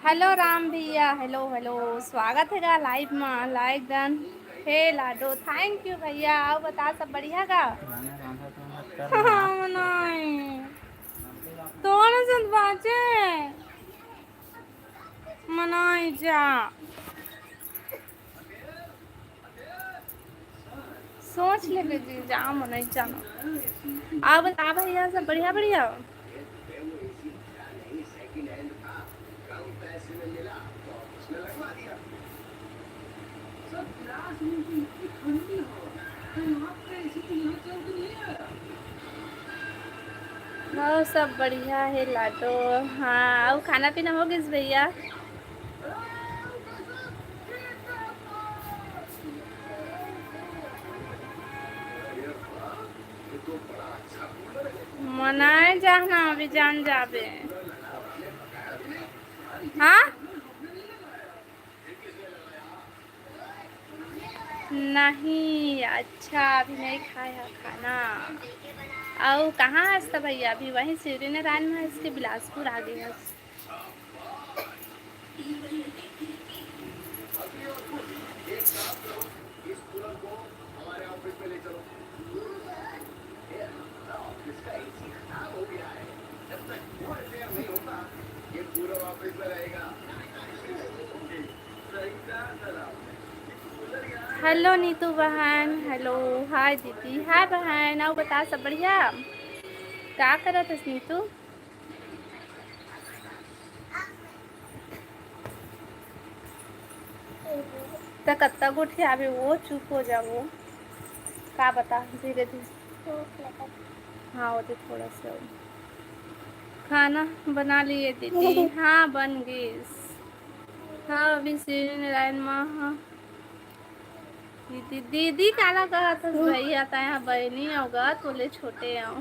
Hello Ram भैया, hello hello, स्वागत है गा लाइव में, लाइक डन। हे लाडो, थैंक यू भैया। आओ बता, सब बढ़िया गा? हाँ मनाई तो ना संत बाजे मनाई जा, सोच ले बेटी, जा मनाई जाना। आओ बता भैया, सब बढ़िया बढ़िया। हाँ सब बढ़िया है लाडो। हाँ, और खाना पीना हो गया भैया? मनाए जाना, अभी जान जाबे। हाँ नहीं, अच्छा अभी नहीं खाया खाना। और कहाँ हंसता भैया? अभी वहीं सिवरी नारायण में इसके बिलासपुर आ गई है। हेलो नीतू बहन, हेलो, हाय दीदी, हाय बहन। और बता, सब बढ़िया? क्या करत है नीतू? तो कत्ता गुठी आवे, वो चुप हो जा। वो का बता, धीरे धीरे। हाँ होते थोड़ा सा। खाना बना लिए दीदी? हाँ बन गई। हाँ अभी सिवरी नारायण माँ। हाँ दीदी दीदी काला कहा था भैया, आता है बहनी होगा तोले छोटे आओ।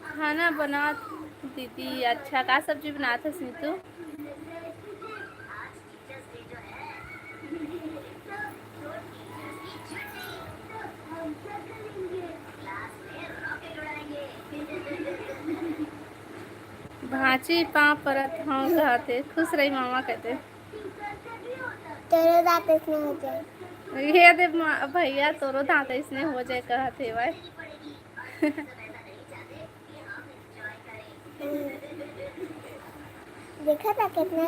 खाना बना दीदी। अच्छा, का सब्जी बनाता सीतू? भाची पाँव परत हाँ कहते, खुश रही मामा कहते। तेरे दांत इसमें हो जाए। ये दे भैया, तोरो दांत इसने हो जाए कहते भाई। देखा था कितना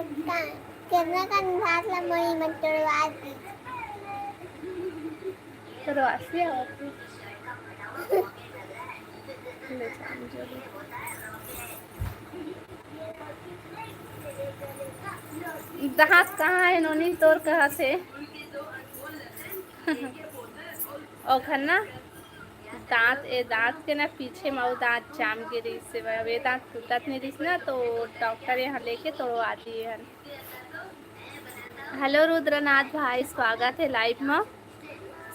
का भात ला मई मत तोड़वा दी। तो आसी आवती ले जाम जरूर। दांत कहाँ है नोनी तोर कहते? और खन्ना दांत, ए दांत के ना पीछे में दांत जाम गिरी से, ये दांत टूटत नहीं रही ना, तो डॉक्टर यहाँ लेके तोड़वा दिए हैं। हेलो रुद्रनाथ भाई, स्वागत है लाइव में।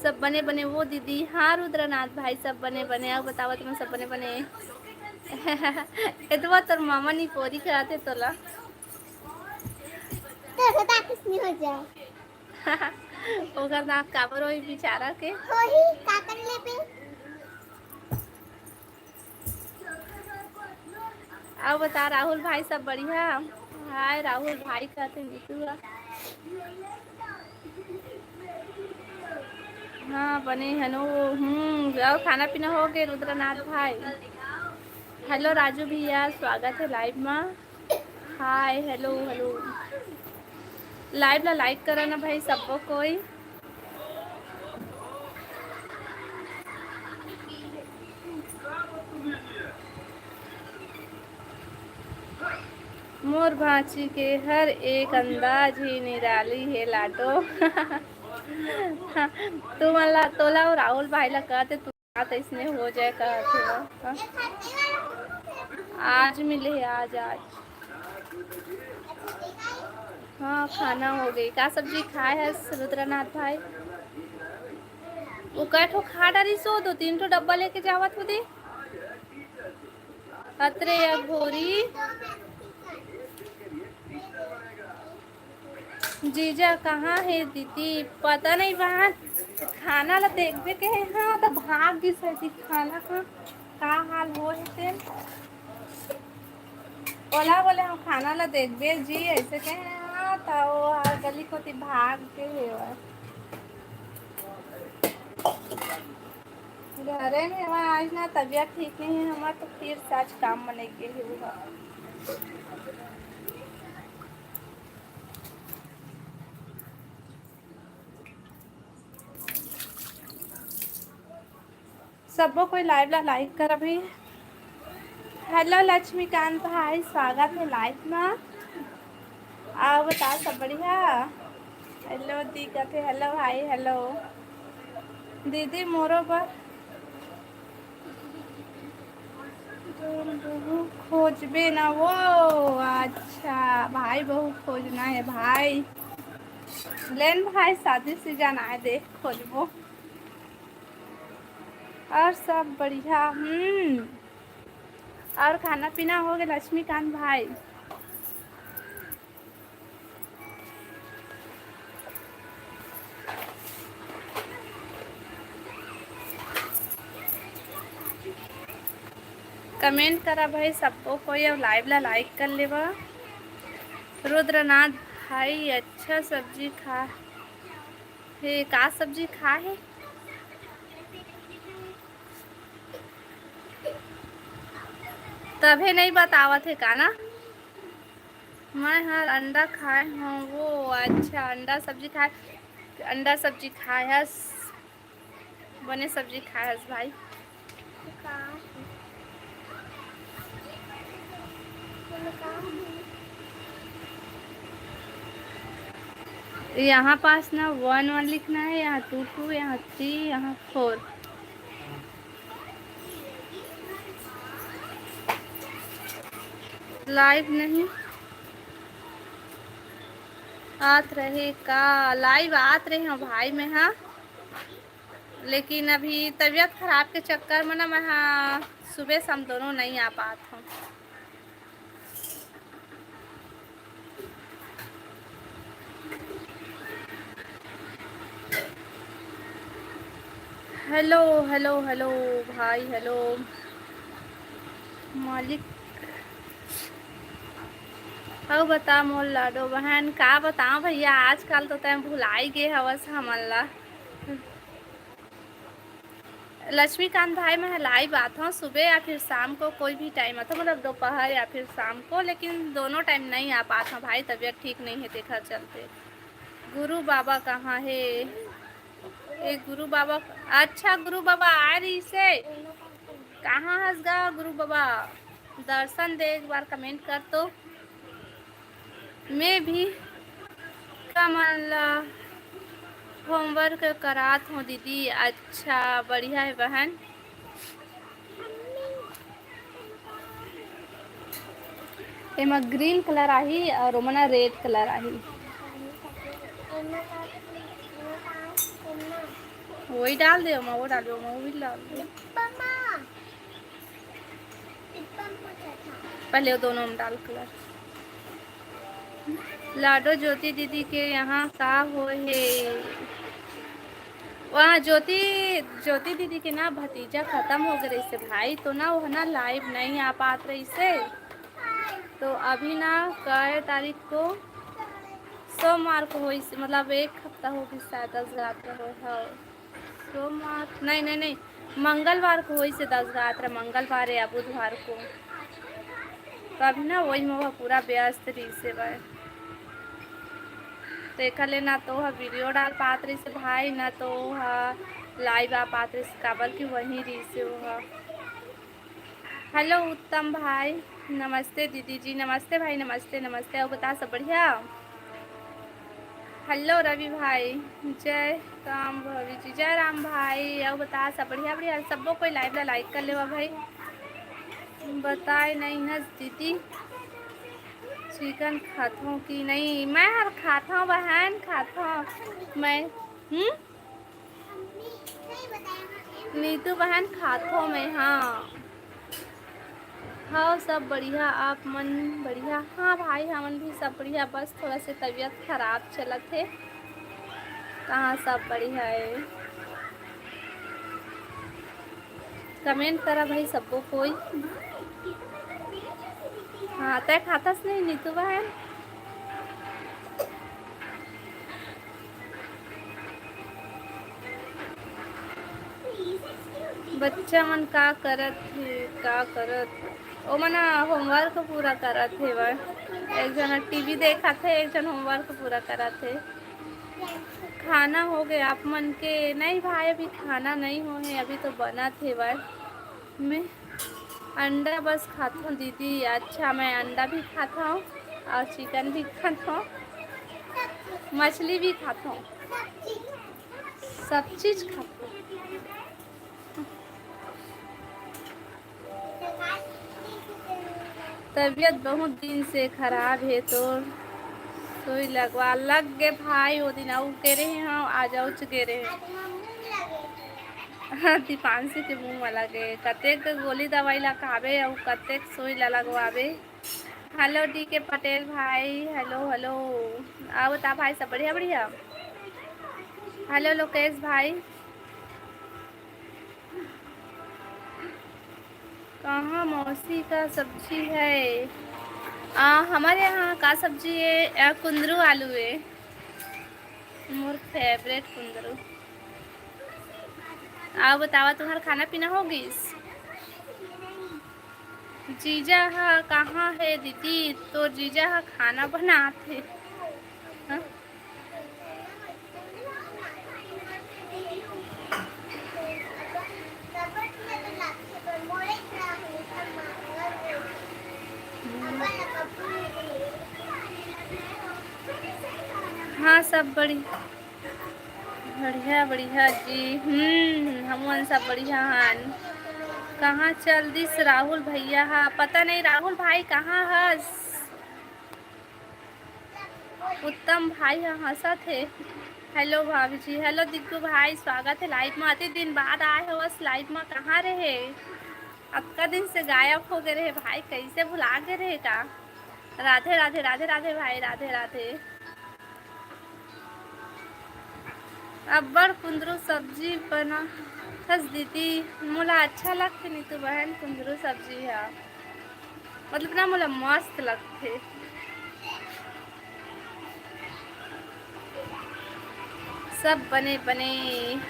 सब बने बने वो दीदी। हाँ रुद्रनाथ भाई, सब बने बने। अब बताओ तुम्हें, सब बने बने। इतना तोर मामा नहीं पोरी कराते तोला। तेरे दांत इसमें हो जाए। ओकर दांत काबर होई बेचारा के। होही का कर ले पे। अब बता राहुल भाई, सब बढ़िया? हाय राहुल भाई कहते नीतू। हाँ बने हनो। जाओ खाना पीना हो गए रुद्रनाथ भाई। हेलो राजू भैया, स्वागत है लाइव में। Hi hello hello. लाइव ला लाइक करा ना भाई सबको कोई। मोर भांची के हर एक अंदाज ही निराली है लाडो। तू मला तोला और राहुल भाई ला कहते तू बात इसने हो जाए कहते आज मिले आज आज। हाँ खाना हो गई। क्या सब्जी खाए है रुद्रनाथ भाई? वो कैठो खा डाली सो 2-3 ठो डब्बा लेके जावत खुदी अतरे या घोरी। जीजा कहाँ है दीदी? पता नहीं वहाँ खाना ला देखबे के है। हाँ तो भाग गई सही खाना का हाल हो है तेन ओला बोले हम खाना ला देखबे जी ऐसे कहे। हाँ तो वो गली को भाग के है घरे में। हमारा आज ना तबीयत ठीक नहीं है हमारा तो फिर साज काम बने के लिए सबको कोई लाइव ला लाइक कर अभी। हेलो लक्ष्मीकांत भाई स्वागत है लाइव में। आओ बताओ सब बढ़िया। हेलो दी कहते हेलो भाई हेलो दीदी मोरो पर खोजबे ना वो। अच्छा भाई बहू खोजना है भाई। लेन भाई शादी से जाना है देख खोजबो। और सब बढ़िया। और खाना पीना हो गया लक्ष्मीकांत भाई? कमेंट करा भाई सबको कोई और लाइव ला लाइक कर लेवा। रुद्रनाथ भाई अच्छा सब्जी खा है। का सब्जी खा है? तभी नहीं बतावत है का ना। मैं हर अंडा खाए हूँ वो। अच्छा अंडा सब्जी खाए। अंडा सब्जी खाए हस बने सब्जी खाए हस भाई। यहाँ पास ना 1 1 लिखना है, यहाँ 2 2, यहाँ 3, यहाँ 4। लाइव नहीं आत रहे का? लाइव आत रहे हो भाई में। हाँ लेकिन अभी तबीयत खराब के चक्कर में ना मैं हाँ सुबह से हम दोनों नहीं आ पाते हूँ। हेलो हेलो हेलो भाई हेलो मालिक। अब बता मोर लाडो बहन का बताऊँ भैया आजकल तो तैं भुलाई गे हवस हमला। लक्ष्मीकांत भाई मैं लाइव आता हूँ सुबह या फिर शाम को कोई भी टाइम आता मतलब दोपहर या फिर शाम को, लेकिन दोनों टाइम नहीं आ पाता हूँ भाई तबीयत ठीक नहीं है देखा चलते। गुरु बाबा कहाँ है? एक गुरु बाबा। अच्छा गुरु बाबा आ रही से कहाँ हंसगा गुरु बाबा? दर्शन दे एक बार कमेंट कर तो। मैं भी कमल होमवर्क करात हूँ दीदी। अच्छा बढ़िया है बहन। एमा ग्रीन कलर आही और ओमना रेड कलर आही। वही डाल दे वो डाल दो वो भी डाल दो। पहले वो दोनों में डाल कलर। लाडो ज्योति दीदी के यहाँ का हो है? वहाँ ज्योति दीदी के ना भतीजा खत्म हो गए से भाई तो ना वो ना लाइव नहीं आ पाते रही से। तो अभी ना कई तारीख को सोमवार को हो मतलब 1 हफ्ता हो गई शायद 10 रात हो। सोमवार नहीं नहीं नहीं मंगलवार को हो से 10 रात मंगलवार या बुधवार को। तो अभी ना वही में पूरा व्यस्त रही से भाई। देखा ले ना तो वीडियो डाल पात रही से भाई ना तो लाइव आ पात रही से काबर की वहीं रही से वो। हेलो उत्तम भाई, नमस्ते दीदी जी, नमस्ते भाई, नमस्ते नमस्ते। और बता सब बढ़िया। हेलो रवि भाई, जय राम भाभी जी, जय राम भाई। और बता सब बढ़िया बढ़िया। सबको कोई लाइव लाइक कर ले भाई। बताए नहीं है दीदी चिकन खाता हूँ कि नहीं। मैं हर खाता हूँ बहन, खाता हूँ मैं। नीतू बहन खाता हूँ मैं। हाँ हाँ सब बढ़िया, आप मन बढ़िया। हाँ भाई हमन भी सब बढ़िया, बस थोड़ा सा तबीयत खराब चलत है। कहाँ सब बढ़िया है। कमेंट करा भाई सबको कोई। हाँ तय खातास नहीं नीतू बहन। बच्चा मन का करत है, का करत ओ मना होमवर्क पूरा करत है। वह एक जना टीवी देखा थे, एक जन होमवर्क पूरा करा थे। खाना हो गया आप मन के। नहीं भाई अभी खाना नहीं हो है, अभी तो बना थे। वह मैं अंडा बस खाता हूँ दीदी। अच्छा मैं अंडा भी खाता हूँ और चिकन भी खाता हूँ, मछली भी खाता हूँ, सब चीज़ खाता हूँ। तबीयत बहुत दिन से खराब है तो सुई लगवा लग गे भाई। वो दिन आऊ के रहे हैं, आ जाऊ गे रहे हाँ दीपांशी के मुँह में लगे। कतेक गोली दवाई ला खावे और कतेक सुई ला लगवावे। हेलो डी के पटेल भाई, हेलो हेलो। आओ बता भाई सब बढ़िया बढ़िया। हेलो लोकेश भाई। कहाँ मौसी का सब्जी है। हमारे यहाँ का सब्जी है, कुंदरू आलू है मोर फेवरेट कुंदरू। आओ बतावा तुम्हारा खाना पीना हो गईस। जीजा हा कहाँ है दीदी। तो जीजा हा खाना बनाते। हाँ? हाँ सब बढ़िया बढ़िया बढ़िया जी। हम सब बढ़िया हन। कहाँ चल दिस राहुल भैया। हाँ पता नहीं राहुल भाई कहाँ हस। उत्तम भाई हाँ हंसा थे। हेलो भाभी जी, हेलो दिग्गू भाई, स्वागत है लाइव में। आते दिन बाद आए हो बस लाइव में, कहाँ रहे। अक्का दिन से गायब हो गए रहे भाई, कैसे भुला गए रहे का। राधे राधे राधे राधे भाई, राधे राधे। अब्बड़ कुंदरू सब्जी बना हस दीदी। मोला अच्छा लगते नहीं तो बहन कुंदरू सब्जी है, मतलब ना मोला मस्त लगते। सब बने बने।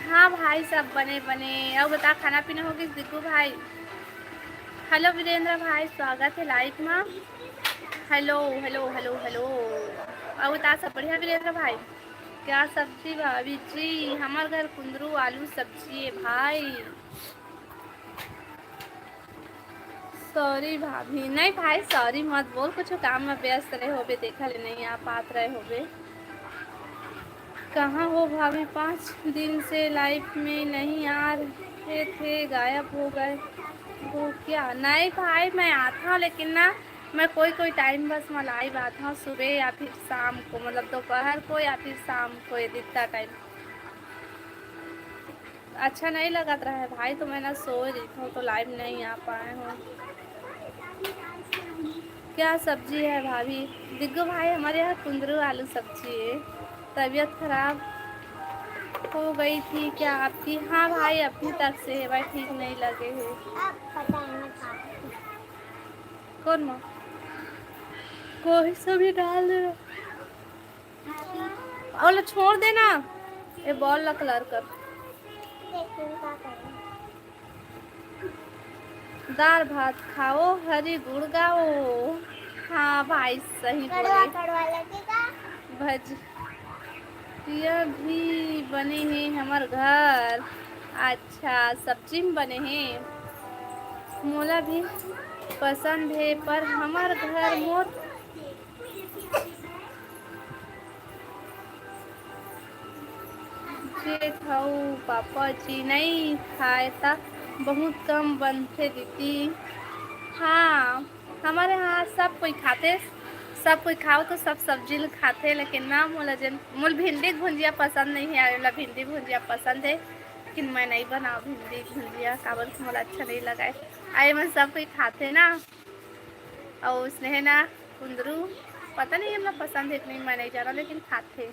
हाँ भाई सब बने बने। अब बता खाना पीना हो गई दिग्गू भाई। हेलो वीरेंद्र भाई, स्वागत है लाइव में। Hello hello hello hello. अब बता सब बढ़िया वीरेंद्र भाई। क्या सब्जी भाभी जी। हमारे घर कुंदरू आलू सब्जी है भाई। सॉरी भाभी। नहीं भाई सॉरी मत बोल, कुछ काम में व्यस्त रहे होबे, देखा ले नहीं आ पात रहे होबे। कहाँ हो भाभी, 5 दिन से लाइफ में नहीं आ रहे थे, गायब हो गए वो क्या। नहीं भाई मैं आता हूँ, लेकिन ना मैं कोई टाइम बस मैं लाइव आता हूँ, सुबह या फिर शाम को, मतलब दोपहर को या फिर शाम को, ये दिखता टाइम। अच्छा नहीं लगा रहा है भाई तो मैं ना सो रही हूँ तो लाइव नहीं आ पाए हूँ। क्या सब्जी है भाभी। दिग्गू भाई हमारे यहाँ कुंदरू आलू सब्जी है। तबीयत खराब हो गई थी क्या आपकी। हाँ भाई अभी तक से है भाई, ठीक नहीं लगे है। कौन माँ कोई सभी डाल दे और छोड़ देना ये बॉल ला कलर कर। दाल भात खाओ हरी गुड़ गाओ। हाँ भाई सही बोले। भज यह भी बने हैं हमार घर। अच्छा, सब्जी में बने हैं। मोला भी पसंद है पर हमार घर मोर जेठ हऊ पापा जी नहीं खाए था, बहुत कम बनते दीदी। हाँ, हमारे यहाँ सब कोई खाते, सब कोई खाओ तो सब सब्जी खाते, लेकिन ना मोला जन मोल भिंडी भुंजिया पसंद नहीं है। मोला भिंडी भुंजिया पसंद है लेकिन मैं नहीं बनाऊँ भिंडी भुंजिया, काबर से मोला अच्छा नहीं लगा है। आए मन सब कोई खाते ना, और उसने है ना कुंदरू, पता नहीं हमरा पसंद है कि नहीं मैं नहीं जाना, लेकिन खाते।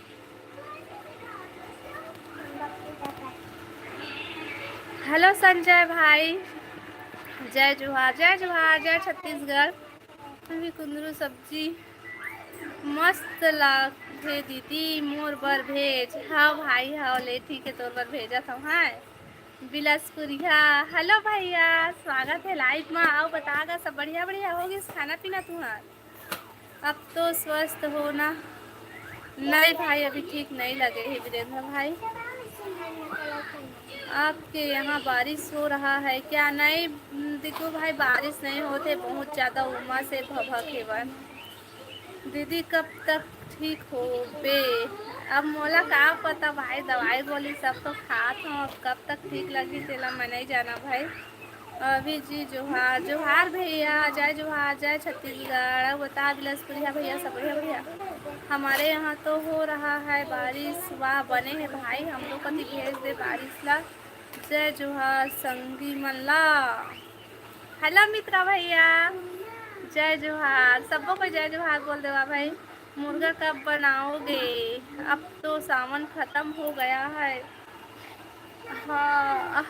हेलो संजय भाई, जय जोहार, जय जोहार, जय छत्तीसगढ़। भी कुंदरू सब्जी मस्त लागथे दीदी, मोर बर भेज। हाँ भाई, हाँ ले ठीक है, तोर बर भेजा था। हाँ बिलासपुरिया, हेलो भैया, स्वागत है लाइव में। आओ बतागा सब बढ़िया बढ़िया होगी खाना पीना तुम्हार? अब तो स्वस्थ हो ना? नहीं भाई, अभी ठीक नहीं लगे है वीरेंद्र भाई। आपके यहाँ बारिश हो रहा है क्या? नहीं देखो भाई, बारिश नहीं होते, बहुत ज़्यादा उमस से भभक है। दीदी कब तक ठीक हो बे? अब मोला का पता भाई, दवाई गोली सब तो खात हूँ, अब कब तक ठीक लगी तेला मैं नहीं जाना भाई। अभी जी जोहार, जोहार भैया, जय जोहार, जय छत्तीसगढ़। बता बिलासपुरिया भैया, सब बढ़िया बढ़िया। हमारे यहाँ तो हो रहा है बारिश, वाह बने हैं भाई, हम लोग कभी भेज दे बारिश ला। जय जोहार संगी मल्ला। हेलो मित्रा भैया, जय जोहार, सबको को जय जोहार बोल देवा भाई। मुर्गा कब बनाओगे? अब तो सावन खत्म हो गया है। हाँ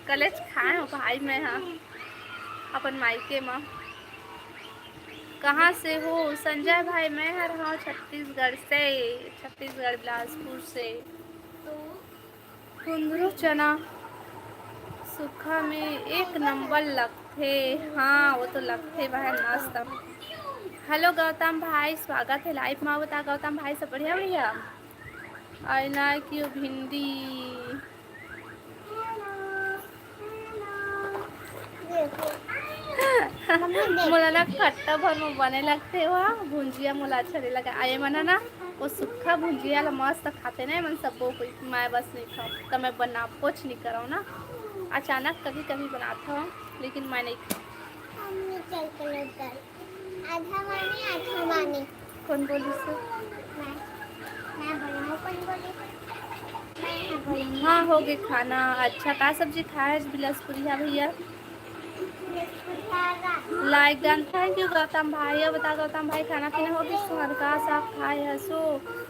कलेज खाए हो भाई मैं। हाँ अपन मायके माँ। कहाँ से हो संजय भाई? मैं हर हाँ छत्तीसगढ़ से, छत्तीसगढ़ बिलासपुर से। कुंदरू चना सूखा में एक नंबर लगते। हाँ वो तो लगते भाई मस्त। हेलो गौतम भाई, स्वागत है लाइव में। बता गौतम भाई, सब बढ़िया बढ़िया? आईना क्यों भिंडी मोला ना खट्टा भर में बने लगते हुआ भुंजिया, मोला अच्छा नहीं लगा। आए मना ना वो सूखा भुंजिया ला मस्त खाते ना मन सबको कोई, मैं बस नहीं खाऊँ तो मैं बना कुछ नहीं कराऊँ ना, अचानक कभी कभी बनाता हूँ, लेकिन मैं नहीं खाऊँ। कौन बोली से? हाँ हो गए खाना। अच्छा का सब्जी खाए बिलासपुरिया भैया? Like done, thank you Gautam भाई। अब बता गौतम भाई, खाना पीना हो गया तुम्हारा? का साफ खाए हसो?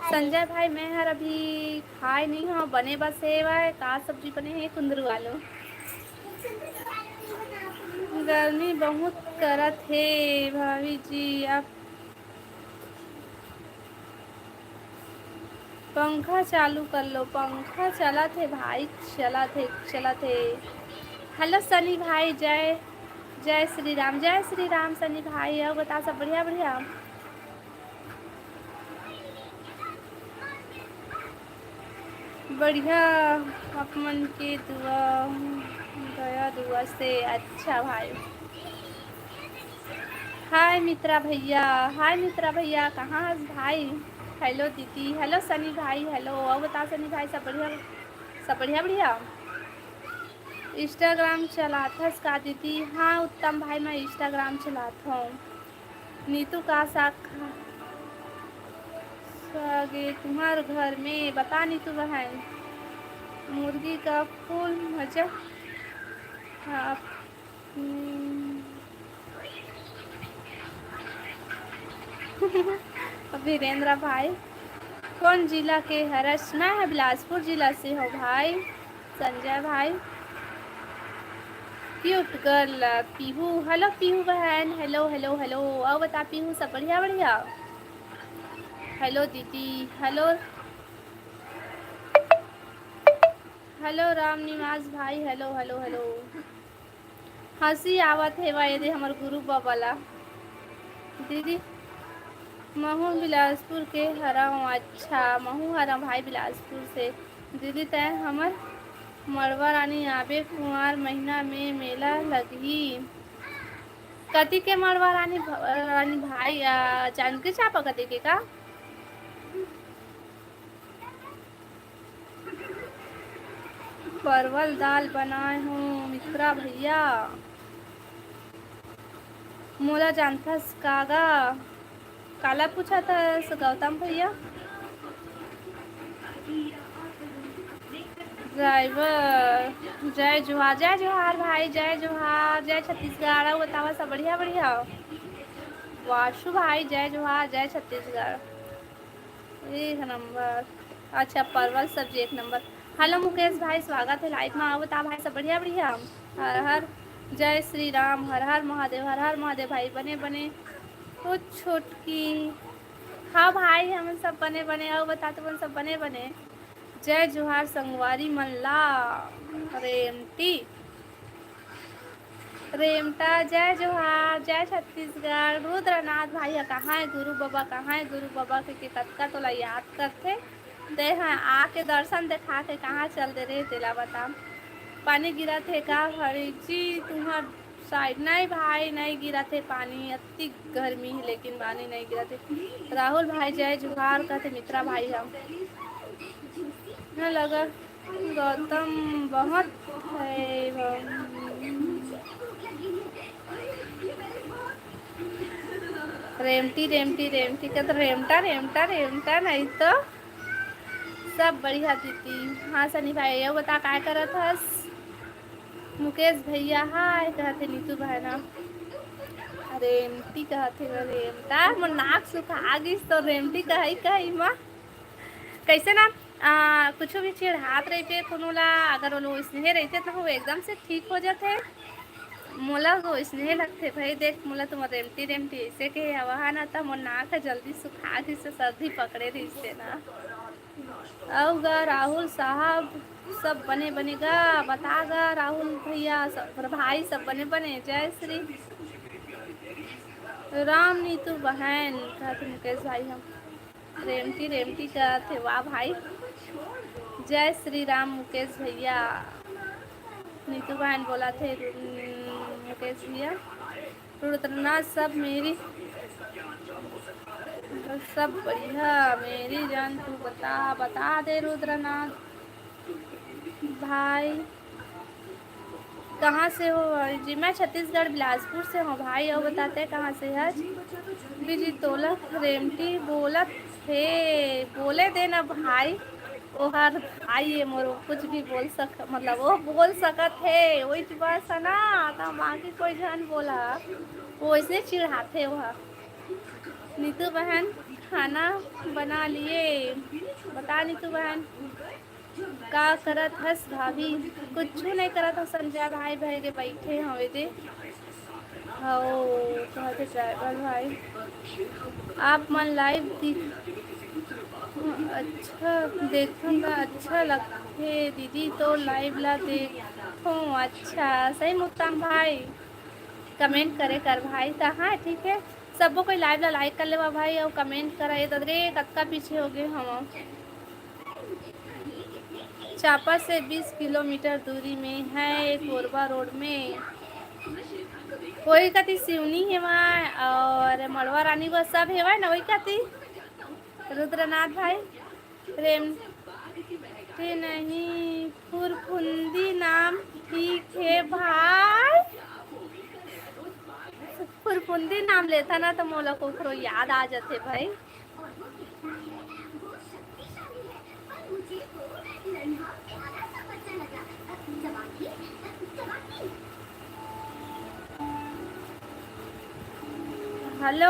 संजय भाई मैं हर अभी खाए नहीं हूँ, बने बस है भाई। का सब्जी बने हैं? कुंदरू आलू। गर्मी बहुत करत है भाभी जी, अब पंखा चालू कर लो। पंखा चला थे भाई, चला थे चला थे। हेलो सनी भाई, जय जय श्री राम, जय श्री राम सनी भाई। अब बता सब बढ़िया बढ़िया? बढ़िया, अपन के दुआ दया दुआ से। अच्छा भाई, हाय मित्रा भैया, हाय मित्रा भैया, कहाँ है भाई? हेलो दीदी, हेलो सनी भाई, हेलो। अब बता सनी भाई, सब बढ़िया? सब बढ़िया बढ़िया? इंस्टाग्राम चलाता का दीदी? हाँ उत्तम भाई, मैं इंस्टाग्राम चलाता हूँ। नीतू का साग खागे तुम्हारे घर में? बता नीतू बहन। मुर्गी का फूल मजा। हाँ वीरेंद्र भाई, कौन जिला के हरस? मैं है बिलासपुर जिला से हो भाई। संजय भाई, cute girl Pihu, hello Pihu बहन, हेलो हेलो हेलो। आओ बता पीहू, सब बढ़िया बढ़िया? हेलो दीदी, हेलो हेलो राम निवास भाई, हेलो हेलो हेलो। हंसी आवत है भाई, यदि हमार गुरु बाबाला दीदी महू बिलासपुर के हराऊँ। अच्छा महू हरा भाई बिलासपुर से। दीदी तय हमर मड़वा रानी आबे कुंवार महीना में मेला लगी। कथी के मड़वा रानी रानी भाई जानकी चापा कथी के का? परवल दाल बनाए हूँ मित्रा भैया। मोला जानथस कागा काला पूछा था गौतम भैया। ड्राइवर जय जोहार भाई, जय जोहार, जय छत्तीसगढ़। बतावा सब बढ़िया बढ़िया। वाशु भाई जय जोहार, जय छत्तीसगढ़। 1 नंबर। अच्छा परवल सब्जी 1 नंबर। हेलो मुकेश भाई स्वागत है लाइव में। आओ बता भाई सब बढ़िया बढ़िया। हर हर जय श्री राम, हर हर महादेव, हर हर महादेव भाई। बने बने तो छोटकी। हाँ भाई हम सब बने बने। आओ बता तो सब बने बने। जय जोहार संगवारी मल्ला। रेमटी रेमटा जय जोहार, जय छत्तीसगढ़। रुद्रनाथ भाई कहाँ है गुरु बाबा, कहाँ है गुरु बाबा के कतका तोला याद करते दे हैं आके दर्शन देखा के कहाँ चल दे रहे तेला बता। पानी गिरा थे का हरी जी तुम्हार साइड? नहीं भाई नहीं गिरा थे पानी, अति गर्मी है लेकिन पानी नहीं गिरा थे। राहुल भाई जय जोहार कहते मित्रा भाई हम न लगा गौतम बहुत है। रेमटी रेमटी रेमटी का तो रेमटा रेमटा रेमटा नहीं तो सब बढ़िया दीदी। हाँ सनी भाई ये बता क्या करत हस? मुकेश भैया हाय कहते नीतू बहना। रेमटी कहते रेमटा मोर नाक सुखा गिस तो रेमटी कही माँ कैसे ना कुछ भी चिढ़ात रहते कोनो ला अगर वो लोग स्नेह रहते तो वो एकदम से ठीक हो जाते। मोला को स्नेह लगते भाई देख मोला तुम रेमटी रेमटी ऐसे के हवा ना था मोर नाक जल्दी सुखा थी से सर्दी पकड़े थी इससे ना। औगा राहुल साहब सब बने बनेगा बतागा राहुल भैया सब भाई सब बने बने। जय श्री राम नीतू बहन कहते मुकेश भाई हम रेमटी रेमटी कहते। वाह भाई जय श्री राम मुकेश भैया। नीतू बहन बोला थे मुकेश भैया। रुद्रनाथ सब मेरी सब बढ़िया मेरी जान तू बता दे रुद्रनाथ भाई कहाँ से हो? जी मैं छत्तीसगढ़ बिलासपुर से हूँ भाई। और बताते कहाँ से है? बीजी तोला रेमटी बोलत थे बोले देना भाई। वो हर भाई है मोर कुछ भी बोल सक मतलब वो बोल सकत है वही बस ना तो बाकी कोई जन बोला वो ऐसे चिढ़ाते वह। नीतू बहन खाना बना लिए बता नीतू बहन का करत हस भाभी? कुछ नहीं करत हो संजय भाई भाई के बैठे हवे दे हो कहते ड्राइवर भाई आप मन लाइव अच्छा देखूँगा अच्छा लगते दीदी तो लाइव ला देखो। अच्छा सही मुक्तान भाई कमेंट करे कर भाई तो हाँ ठीक है सबको कोई लाइव ला लाइक कर लेवा भाई और कमेंट करा ये दरे कत्का पीछे हो गए हम। चापा से 20 किलोमीटर दूरी में है कोरबा रोड में। वही कती सिवनी है वहाँ और मड़वा रानी वो सब है ना वही कती। रुद्रनाथ भाई रेमटे नहीं फुरफुंदी नाम ठीक है भाई। फुरफुंदी नाम लेता ना तो मोला को याद आ जाते भाई। हेलो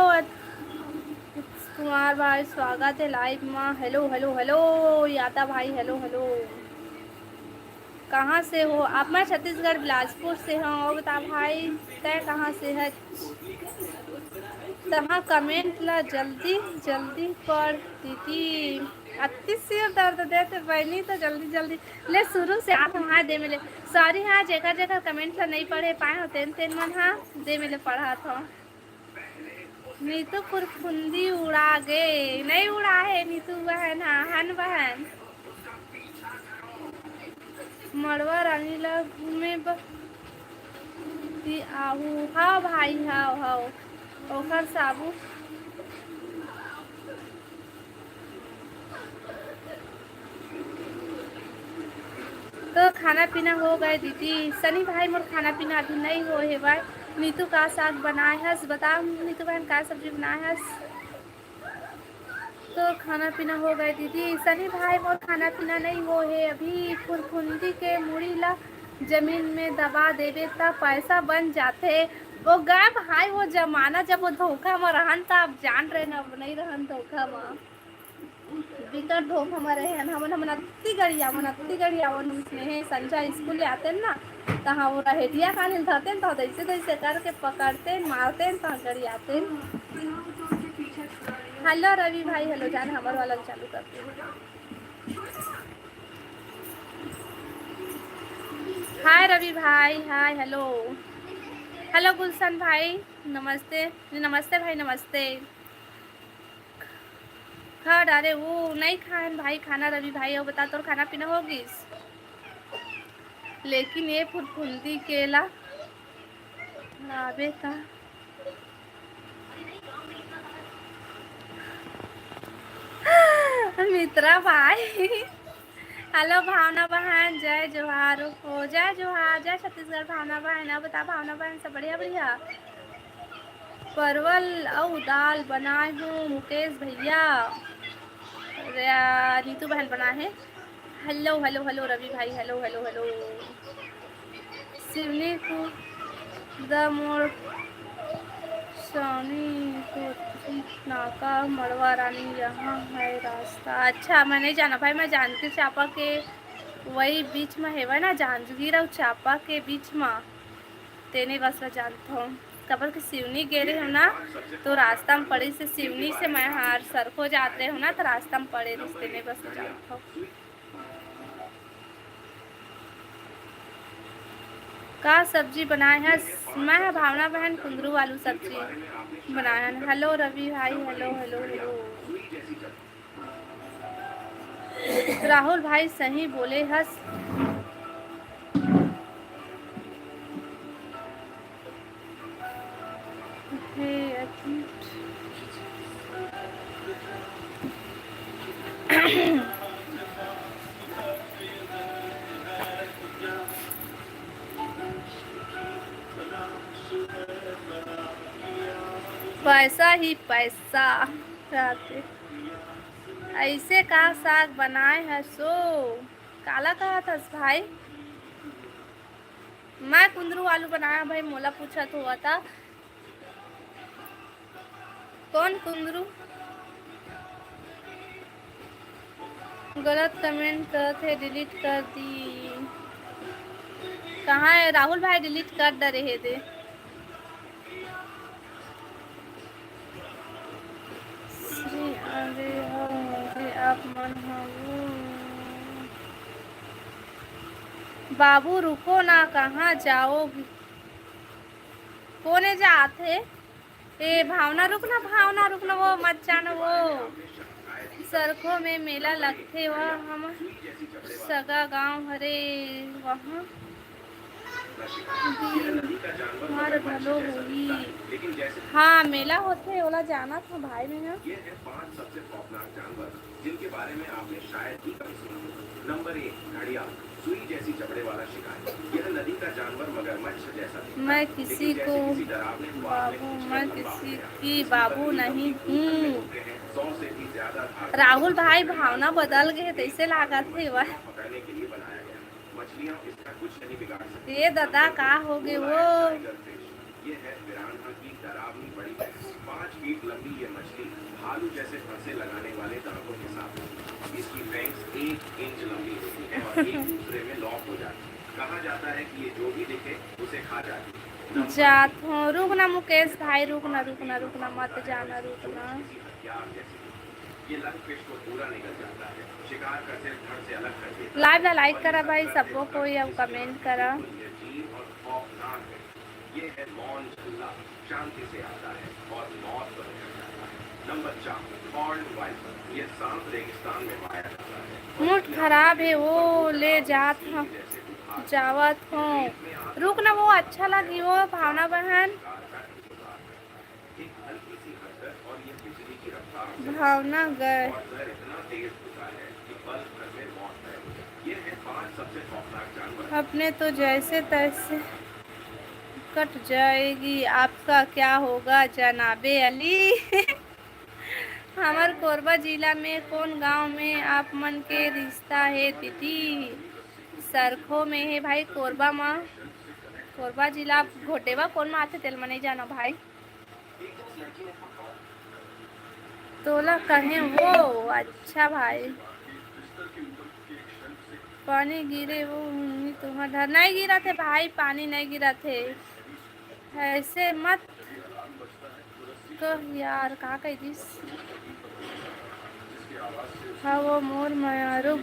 कुमार भाई स्वागत है लाइव में। हेलो हेलो हेलो यादा भाई हेलो हेलो कहाँ से हो आप? मैं छत्तीसगढ़ बिलासपुर से हूँ। और बता भाई तय कहाँ से है? तहाँ कमेंट ला जल्दी जल्दी कर दीदी अति सिर दर्द देते बहनी तो जल्दी जल्दी ले शुरू से आप वहाँ दे मिले सॉरी। हाँ जेकर जेकर कमेंट ला नहीं पढ़े पाए हो तेन तेन मन हाँ दे मिले पढ़ा था नीतू फुरफुंदी उड़ा गए, नहीं उड़ा है नीतू बहन, हाँ हन बहन। मड़वा रानी ला घूमे आहू, हाँ भाई हाँ हाँ ओखर साबू। तो खाना पीना हो गए दीदी। सनी भाई मोर खाना पीना अभी नहीं हो है भाई। नीतू का साग बनाए हस, बता नीतू बहन का सब्जी बनाए हस। तो खाना पीना हो गए दीदी। सनी भाई मोर खाना पीना नहीं हो है अभी। फुरफुंदी के मुड़ी ला जमीन में दबा देवे तब पैसा बन जाते। वो गए भाई वो जमाना जब वो धोखा में रहन था, अब जान रहे न अब नहीं रहन धोखा में। बिकट धोखा में रहे हमन अत्ती गड़िया वन स्नेह संजय स्कूल ले आते ना, तहाँ वो रहेटिया खाने धरते तो ऐसे तैसे करके पकड़ते मारते तो गड़ियाते। हेलो रवि भाई, हेलो जान हमारे वाला चालू करते। हाय रवि भाई, हाय हेलो हेलो गुलशन भाई, नमस्ते नमस्ते भाई नमस्ते। खा डारे वो नहीं खान भाई खाना रवि भाई, और बता तो खाना पीना होगी। लेकिन ये फुरफुंदी केला लावे का मित्रा भाई। हेलो भावना बहन, जय जोहार हो, जय जोहार, जय छत्तीसगढ़ भावना बहन। अब बता भावना बहन सब बढ़िया बढ़िया। परवल और दाल बनाए हूँ मुकेश भैया, नीतू बहन बना है। हेलो हेलो हेलो रवि भाई, हेलो हेलो हेलो। सिवनी को द मोर सोनी को नाका मड़वा रानी यहाँ है रास्ता। अच्छा मैं नहीं जाना भाई, मैं जानकी चापा के वही बीच में है ना, जांजगीर और चापा के बीच में तेने बस में जानता हूँ। कबर के सिवनी गेरे हो ना तो रास्ता में पड़े से सिवनी से मैं हार सरको जाते हो ना तो रास्ता में पड़े रिश्ते में बस में जानता हूँ। का सब्जी बनाए हैं? मैं भावना बहन कुंदरू आलू सब्जी बनाया है। हेलो रवि भाई, हेलो हेलो हेलो। राहुल भाई सही बोले हस। पैसा ही पैसा रहते। ऐसे का साग बनाए है सो काला कहा था भाई। मैं कुंदरू आलू बनाया भाई, मोला पूछा तो हुआ था कौन कुंदरू। गलत कमेंट करते डिलीट कर दी। कहाँ है राहुल भाई, डिलीट कर दे रहे थे। अरे आप मन बाबू रुको ना, कहाँ जाओगी कोने जाते। ए भावना रुकना, भावना रुकना, वो मत जाना। वो सरखों में मेला लगते वह हम सगा गांव हरे वहाँ हर भलो हुई। हाँ मेला होते ओला जाना था भाई में। ये है 5 सबसे खौफनाक जानवर जिनके बारे में आपने शायद ही कभी सुना। नंबर 1 घड़ियाल, सुई जैसी जबड़े वाला शिकारी। यह नदी का जानवर मगरमच्छ जैसा। मैं किसी को बाबू, मैं किसी की बाबू नहीं हूँ। राहुल भाई भावना बदल गए तैसे लागत है वह। ये दादा का हो गए वो। ये है पिरान्हा की डरावनी बड़ी भैंस। 5 फीट लंबी ये मछली भालू जैसे फंसे लगाने वाले दांतों के साथ। इसकी फैंक्स 1 इंच लंबी होती है और एक दूसरे में लॉक हो जाती है। कहा जाता है कि ये जो भी दिखे उसे खा जाती है। जातो रुकना मुकेश भाई, रुकना रुकना रुकना मत जाना, रुकना। ये लंगफिश को पूरा निकल जाता है। शिकार का सिर धड़ से अलग कर देता है। लाइक करा भाई सबको कोई, अब कमेंट करा। ये है मौन झल्ला, शांति से आता है और मौत पर चढ़ जाता है। नंबर 4 हॉर्न वाइपर, ये सांप रेगिस्तान में पाया जाता है। मूड खराब है वो ले जात हूँ जावत हूँ। रुक ना, वो अच्छा लगी वो भावना बहन। एक हल्की सी हरकत और ये बिजली की रफ्तार से भावना गए और दर इतना तेज होता है कि पल भर में मौत तय हो जाती है। ये है 5 सबसे खौफनाक जानवर। अपने तो जैसे तैसे कट जाएगी, आपका क्या होगा जनाबे अली। हमार कोरबा जिला में कौन गांव में आप मन के रिश्ता है दीदी? सरखो में है भाई कोरबा माँ। कोरबा जिला घोटेवा कौन में आते तेल में नहीं जाना भाई। तोला कहें वो अच्छा भाई। पानी गिरे वो तुम्हारा डर नहीं गिरा थे भाई, पानी नहीं गिरा थे। ऐसे मत कह यार, का कह दिस। हाँ वो मोर मारू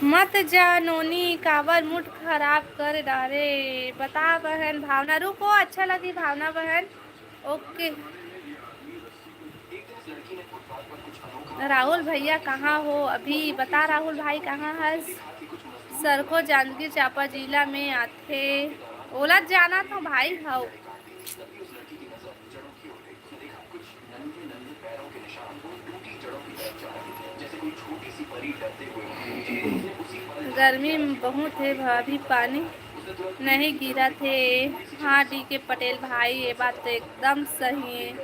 मत जा नोनी, काबर मूड खराब कर डाले। बता बहन भावना, रुको अच्छा लगी भावना बहन। ओके राहुल भैया कहाँ हो अभी? बता राहुल भाई कहाँ है? सरखो जांजगीर चांपा जिला में आते ओला जाना था भाई। हाँ गर्मी बहुत है भाभी, पानी नहीं गिरा थे। हाँ डी के पटेल भाई, ये बात तो एकदम सही है।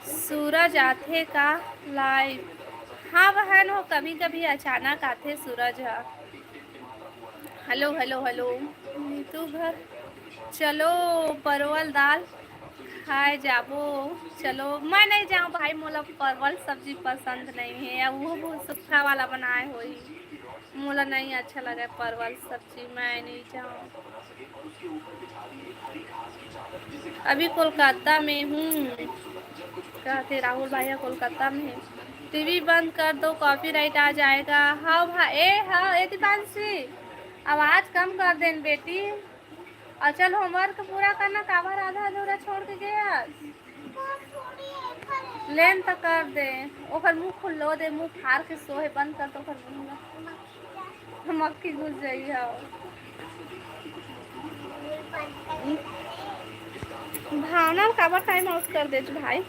सूरज आते का लाइव? हाँ बहन हो, कभी कभी अचानक आते सूरज। हाँ हेलो हेलो हेलो नीतू घर चलो परवल दाल खाए जाबो। चलो मैं नहीं जाऊँ भाई, मोला परवल सब्जी पसंद नहीं है। अब वो सूखा वाला बनाए हुई मोला नहीं अच्छा लगा परवल सब्जी, मैं नहीं जाऊँ। अभी कोलकाता में हूँ। कहते राहुल भैया कोलकाता में है। टीवी बंद कर दो, कॉपीराइट आ जाएगा। हाँ भाई हाँ ए दीपांशी, आवाज़ कम कर देन बेटी। और चल होमवर्क पूरा करना, काबर आधा अधूरा छोड़ के गया। लेन तो कर दे, ओकर मुंह खुल्लो दे, मुंह फाड़ के सोहे बंद कर दो ओकर मुंह। मक्खी घुस जाई है। भावना काबर टाइम आउट कर दे भाई।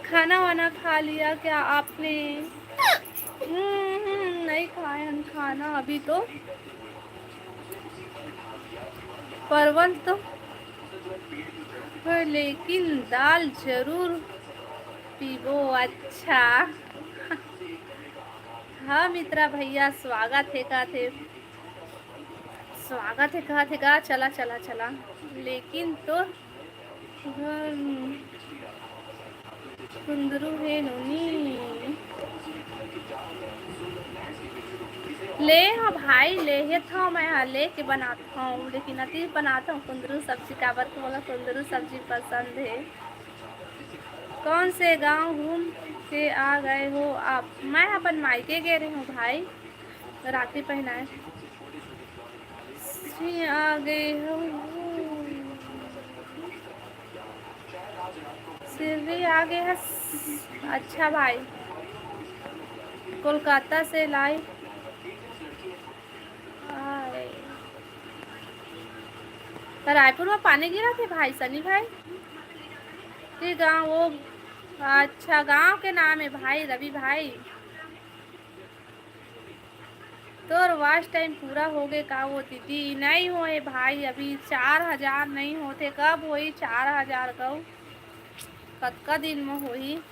खाना वाना खा लिया क्या आपने? नहीं खाए हम खाना अभी तो। परवल तो लेकिन दाल जरूर पीबो। अच्छा हाँ मित्रा भैया स्वागत है का थे, स्वागत है कहा थे का। चला चला चला लेकिन तो कुंदरू है नोनी। ले हाँ भाई ले था मैं, हाँ ले के बनाता हूँ, लेकिन अति बनाता हूँ कुंदरू सब्जी। काबर को बोला कुंदरू सब्जी पसंद है। कौन से गांव घूम के आ गए हो आप? मैं अपन मायके गए रही हूँ भाई, राखी पहनाए आ गए हो। सिर्री आ गए है। अच्छा भाई कोलकाता से लाई रायपुर में पानी गिरा थे भाई सनी भाई के गांव वो। अच्छा गांव के नाम है भाई रवि भाई। तो वास्ट टाइम पूरा हो गए का वो दीदी? नहीं होए भाई, अभी 4000 नहीं होते। कब होई 4000 का? कतका दिन में होई?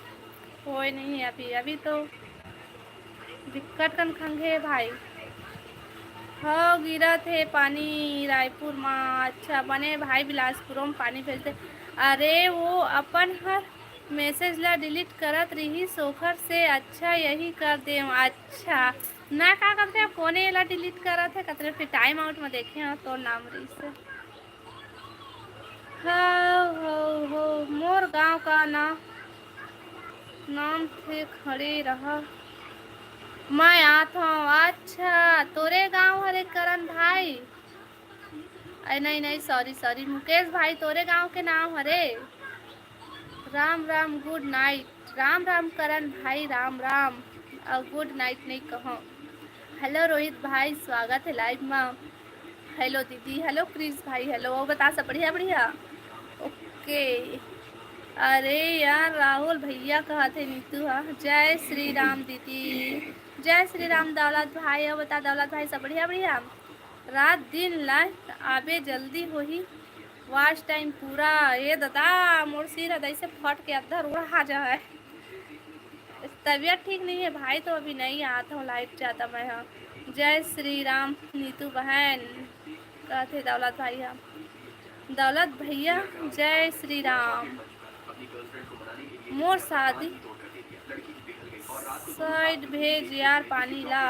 होए नहीं अभी, अभी तो दिक्कत कन खंगे है भाई। हाँ गिरा थे पानी रायपुर में। अच्छा बने भाई बिलासपुर में पानी भेजते। अरे वो अपन हर मैसेज ला डिलीट करत रही सोखर से, अच्छा यही कर दे। अच्छा ना का करते हैं कोने ला डिलीट करत है कतरे, फिर टाइम आउट में देखे हैं तो नाम रही से। हाँ हो मोर गांव का नाम थे खड़े रहा मैं आत हूँ। अच्छा तोरे गांव हरे करण भाई? अरे नहीं नहीं, सॉरी सॉरी, मुकेश भाई तोरे गांव के नाम हरे। Ram Ram, good night. राम राम करण भाई, राम राम। गुड नाइट नहीं कहो। हेलो रोहित भाई, स्वागत है लाइव में। हेलो दीदी, हेलो क्रिस भाई, हेलो। बता सब बढ़िया बढ़िया? ओके। अरे यार राहुल भैया कहा थे नीतू। हाँ, जय श्री राम दीदी, जय श्री राम दौलत भाई। अब बता दौलत भाई सब बढ़िया बढ़िया? रात दिन लाइट आबे जल्दी होही, वॉच टाइम पूरा। ये दादा मोर सिर हृदय से फट के अद्धर उड़ा जा है। तबीयत ठीक नहीं है भाई, तो अभी नहीं आता हूँ लाइव जाता मैं। हाँ, जय श्री राम नीतू बहन कहते दौलत भाई। हाँ दौलत भैया, जय श्री राम। मोर शादी साइड भेज यार पानी ला।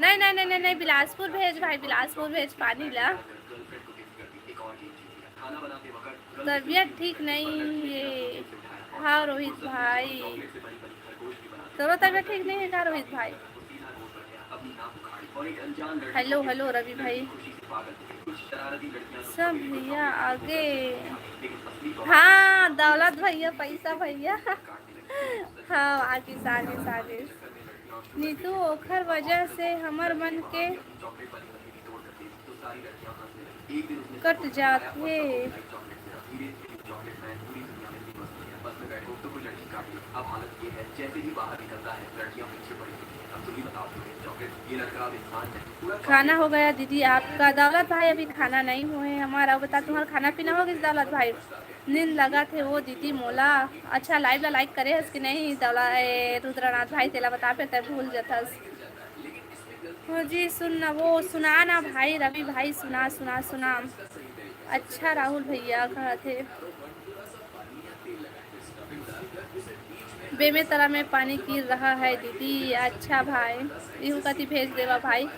नहीं नहीं नहीं नहीं नहीं, बिलासपुर भेज भाई, बिलासपुर भेज पानी ला। तबीयत ठीक नहीं है। हाँ रोहित भाई, तोरो तबीयत ठीक नहीं है क्या रोहित भाई? हेलो हेलो रवि भाई। सब भैया आगे। हाँ दौलत भैया, पैसा भैया। हाँ आगे आगे आगे। नीतू ओखर वजह से हमर मन के कट जाते। खाना हो गया दीदी आपका? दौलत भाई अभी खाना नहीं हुए हमारा। बता तुम्हारा खाना पीना हो गया दौलत भाई? नींद लगा थे वो दीदी मोला। अच्छा लाइव ला लाइक करे हस कि नहीं दौलत रुद्रनाथ भाई? तेला बता पे तब भूल जाथस। हो जी सुनना, वो सुना ना भाई रवि भाई, सुना सुना सुना। अच्छा राहुल भैया कहा थे बेमे तरह में पानी गिर रहा है दीदी। अच्छा भाई, इहू कति भेज देवा भाई।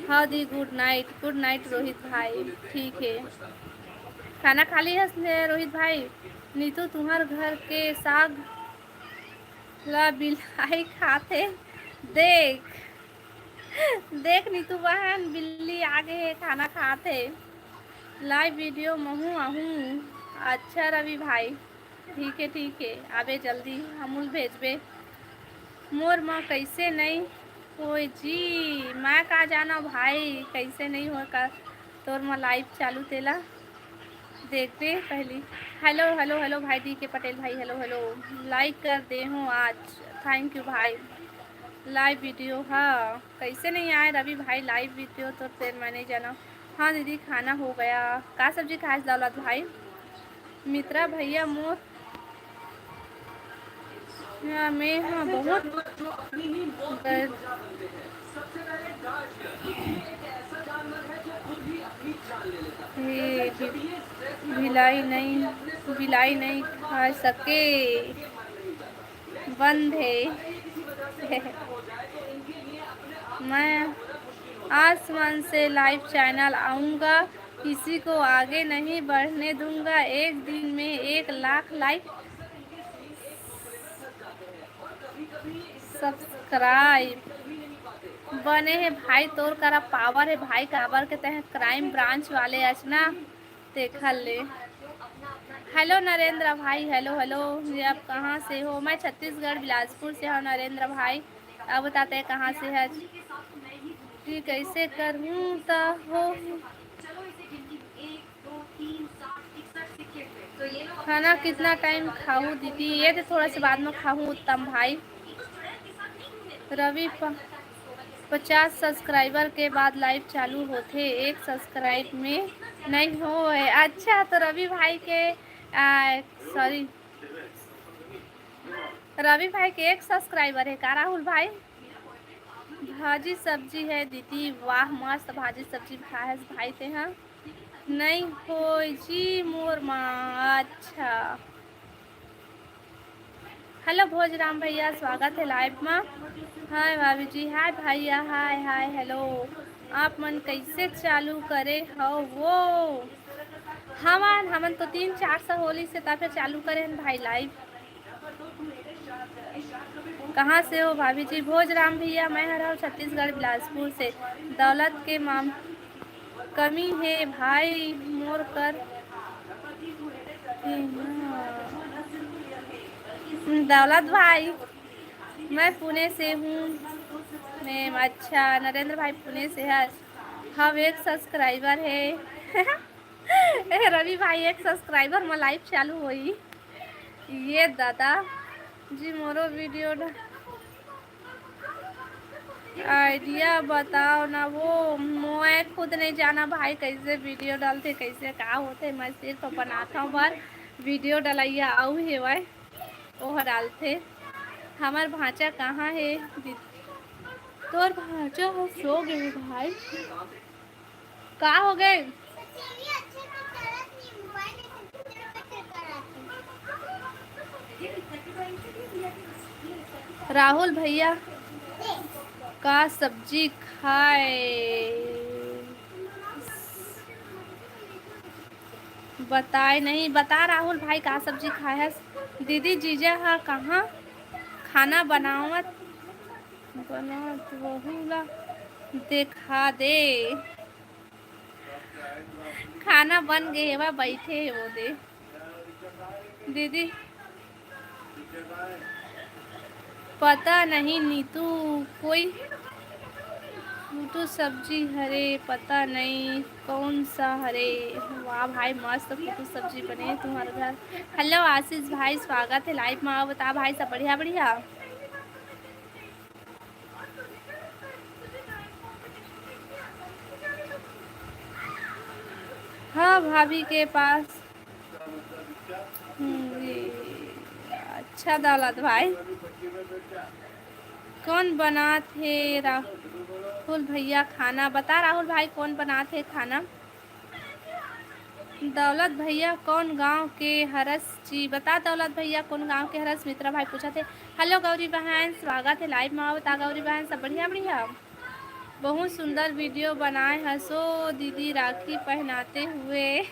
हाँ दी, good night. Good night Rohit भाई, ठीक है। खाना खा ली है रोहित भाई? नीतू तुम्हार घर के साग ला बिलाई खाते देख। देख नीतू बहन, बिल्ली आगे है खाना खाते। लाइव वीडियो महू आहू। अच्छा रवि भाई, ठीक है आबे जल्दी, हमूल भेजबे। मोर माँ कैसे नहीं हो जी? मैं का जाना भाई कैसे नहीं हो का। तोर माँ लाइव चालू तेला देखते पहली। हेलो हेलो हेलो भाई डी के पटेल भाई, हेलो हेलो। लाइक कर दे हूँ आज, थैंक यू भाई। लाइव वीडियो हाँ कैसे नहीं आए रवि भाई लाइव वीडियो? तो फिर मैंने जाना। हाँ दीदी खाना हो गया। का सब्जी खाए दौलत भाई? मित्रा भैया मोर में हाँ बहुत बिलाई नहीं खा सके, बंद है। मैं आसमान से लाइव चैनल आऊँगा, किसी को आगे नहीं बढ़ने दूंगा। एक दिन में 1 लाख लाइक सब्सक्राइब बने हैं भाई। तोर करा पावर है भाई, काबर के तह क्राइम ब्रांच वाले अचना देखा ले। हेलो नरेंद्र भाई, हेलो हेलो। ये आप कहाँ से हो? मैं छत्तीसगढ़ बिलासपुर से हूँ नरेंद्र भाई। अब बताते हैं कहाँ से है कि कैसे करूँ तो हो। खाना कितना टाइम खाऊँ दीदी? ये तो थोड़ा सा बाद में खाऊँ उत्तम भाई। रवि 50 सब्सक्राइबर के बाद लाइव चालू होते, 1 सब्सक्राइब में नहीं हो है। अच्छा तो रवि भाई के सॉरी रवि भाई के 1 सब्सक्राइबर है का राहुल भाई? भाजी सब्जी है दीदी, वाह मस्त भाजी सब्जी खाए भाई थे। हाँ नहीं हो जी मोर माँ। अच्छा हेलो भोजराम भैया, स्वागत है लाइव में। हाय भाभी जी, हाय भैया, हाय हाय हेलो। आप मन कैसे चालू करे हो वो? हमन तो 3-4 होली से तब चालू करे हैं भाई लाइव। कहाँ से हो भाभी जी? भोजराम भैया, मैं हरा हूँ छत्तीसगढ़ बिलासपुर से। दौलत के माम कमी है भाई मोर कर। दौलत भाई, मैं पुणे से हूँ मैम। अच्छा, नरेंद्र भाई पुणे से है। हम एक सब्सक्राइबर है। रवि भाई एक सब्सक्राइबर में लाइव चालू हुई। ये दादा जी मोरो वीडियो आइडिया बताओ ना। वो मैं खुद नहीं जाना भाई, कैसे वीडियो डालते कैसे का होते। मैं सिर्फ बनाता हूँ बार वीडियो डलाइया आऊ है वह ओह डालते। हमार भांचा कहाँ है? तोर भांचा हो सो गए भाई, का हो गए? टीवी अच्छे से चलत नहीं, मोबाइल में तेरे बच्चे कराते। राहुल भैया का सब्जी खाए बताए नहीं बता। राहुल भाई का सब्जी खाए है? दीदी जीजा हा कहाँ खाना बनावत वहुला देखा दे। खाना बन गए वह बैठे है वो दे। दीदी पता नहीं नीतू कोई फूटू सब्जी हरे, पता नहीं कौन सा हरे। वाह भाई मस्त फूटू सब्जी बने तुम्हारे घर। हेलो आशीष भाई, स्वागत है लाइव में। बता भाई सब बढ़िया बढ़िया। हाँ भाभी के पास। अच्छा दौलत भाई, कौन बना थे? राहुल भैया खाना बता। राहुल भाई कौन बना थे खाना? दौलत भैया कौन गांव के हरस जी बता। दौलत भैया कौन गांव के हरस? मित्रा भाई पूछा थे। हेलो गौरी बहन, स्वागत है लाइव में। बता गौरी बहन सब बढ़िया बढ़िया। बहुत सुंदर वीडियो बनाए हंसो दीदी राखी पहनाते हुए।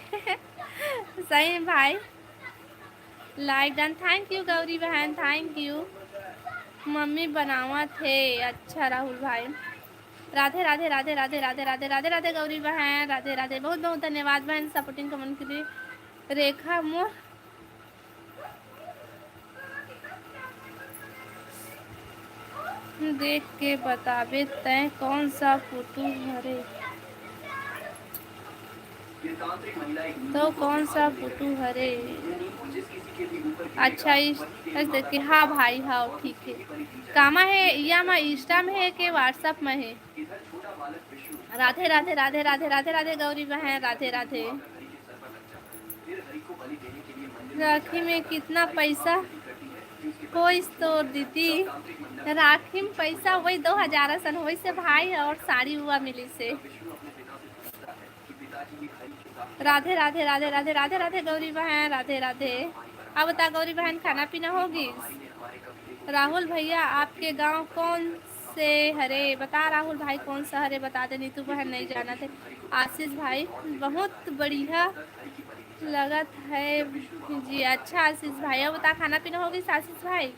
सही है भाई, like done. Thank you Gauri बहन, थैंक यू। मम्मी बनावा थे। अच्छा राहुल भाई, राधे राधे राधे राधे राधे राधे राधे राधे गौरी बहन, राधे राधे। बहुत बहुत धन्यवाद बहन सपोर्टिंग कमेंट के लिए। रेखा मोर देख के बताबे तय कौन सा फोटो हरे, तो कौन सा फोटो हरे? अच्छा इस देख के। हाँ भाई हाँ ठीक है। कामा है या मैं इंस्टा में है कि व्हाट्सएप में है? राधे राधे राधे राधे राधे राधे गौरी बहन, राधे राधे। राखी में कितना पैसा हो तो दीदी? राखी में पैसा वही 2000 सन वही से भाई, और साड़ी हुआ मिली से। राधे राधे राधे राधे राधे राधे गौरी बहन, राधे राधे। अब बता गौरी बहन खाना पीना होगी? राहुल भैया आपके गांव कौन से हरे? बता राहुल भाई कौन सा हरे बता दे। नीतू बहन नहीं जाना थे। आशीष भाई बहुत बढ़िया लगत है जी। अच्छा आशीष भाई, अब बता खाना पीना होगी आशीष भाई?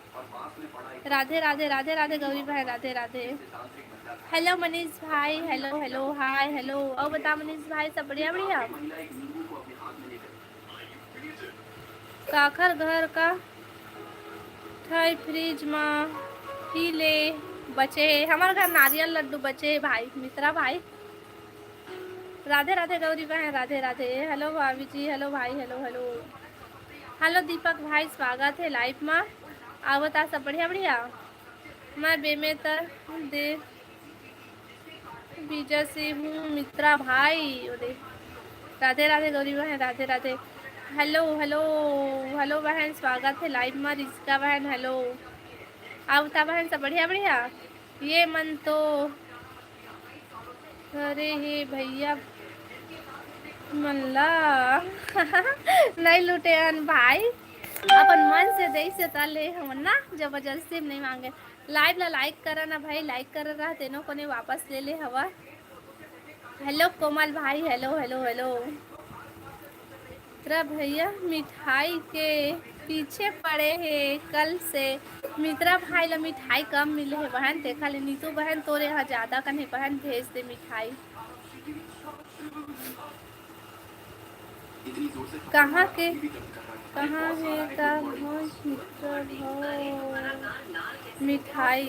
राधे राधे राधे राधे गौरी बहन, राधे राधे। हेलो मनीष भाई, हेलो हेलो हाय हेलो। अब बता मनीष भाई सब बढ़िया बढ़िया। काखर घर का थाई फ्रिज में ही ले बचे है। हमारे घर नारियल लड्डू बचे है भाई मित्रा भाई। राधे राधे गौरी बहन, राधे राधे। हेलो भाभी जी, हेलो भाई, हेलो हेलो। हेलो दीपक भाई, स्वागत है लाइव में। आप बता सब बढ़िया बढ़िया। मैं बेमेतर दे बीजा से हूँ मित्रा भाई। राधे राधे गौरी बहन, Radhe Radhe. Hello hello hello बहन, स्वागत है लाइव में। रिस्का बहन हेलो। आप बता बहन सब बढ़िया बढ़िया। ये मन तो अरे हे भैया मल्ला। नहीं लूटे हन भाई, अपन मन से दे से तले हम ना, जबरदस्ती नहीं मांगे। लाइव ला लाइक करा ना भाई, लाइक कर रहा तेनो को ने वापस ले ले हवा। हेलो कोमल भाई, हेलो हेलो हेलो। तेरा भैया मिठाई के पीछे पड़े हैं कल से, मित्रा भाई ला मिठाई कम मिले है बहन, देखा ले नीतू बहन तोरे यहाँ ज्यादा कन्हे बहन भेज दे मिठाई। कहाँ के कहाँ है का हो मित्र भो मिठाई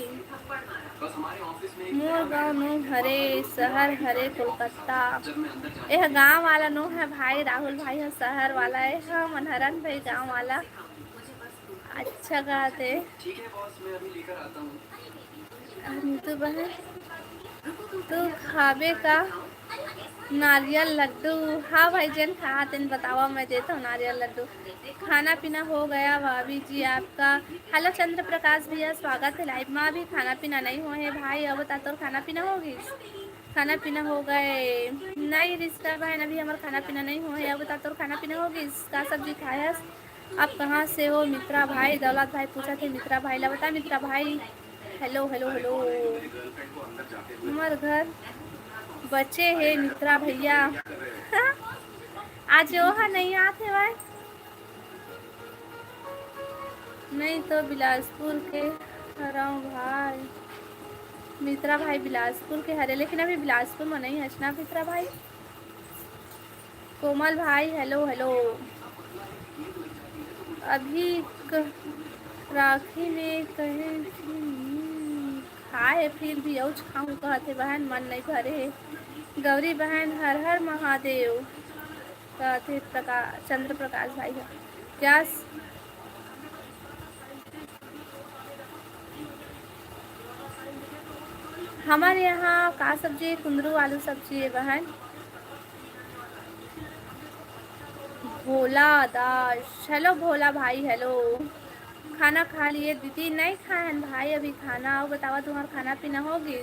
मोर गाँव नो हरे शहर हरे कोलकाता। यह गाँव वाला नो है भाई, राहुल भाई है शहर वाला है, हाँ मनहरन भाई गाँव वाला। अच्छा गाते तो बहन तू खाबे का नारियल लड्डू। हाँ भाई जन खा तेन बतावा, मैं देता हूँ नारियल लड्डू। खाना पीना हो गया भाभी जी आपका। हेलो चंद्र प्रकाश भैया स्वागत है लाइव में। अभी खाना पीना नहीं हुआ है भाई, अब बता तो खाना पीना होगी। खाना पीना हो गए नहीं रिश्ता बहन, अभी हमारा खाना पीना नहीं हुआ है, अब बता तो खाना पीना होगी। का सब्जी खाया। आप कहाँ से हो मित्रा भाई? दौलत भाई पूछा थे मित्रा भाई ला बता। मित्रा भाई हेलो हेलो हेलो। हमारे घर बच्चे है मित्रा भैया। आज वहाँ नहीं आते भाई, नहीं तो बिलासपुर के हराऊँ भाई। मित्रा भाई बिलासपुर के हरे, लेकिन अभी बिलासपुर में नहीं हंसना मित्रा भाई। कोमल भाई हेलो हेलो। अभी राखी में कहे खाए फिर भी औच खाऊँ कहते बहन, मन नहीं भरे है। गौरी बहन हर हर महादेव कहते। प्रकाश चंद्र प्रकाश भाई है क्या? हमारे यहाँ का सब्जी कुंदरू आलू सब्जी है बहन। भोला दास हेलो भोला भाई हेलो। खाना खा लिए दीदी? नहीं खाए भाई अभी खाना। आओ बतावा तुम्हारा खाना पीना होगी।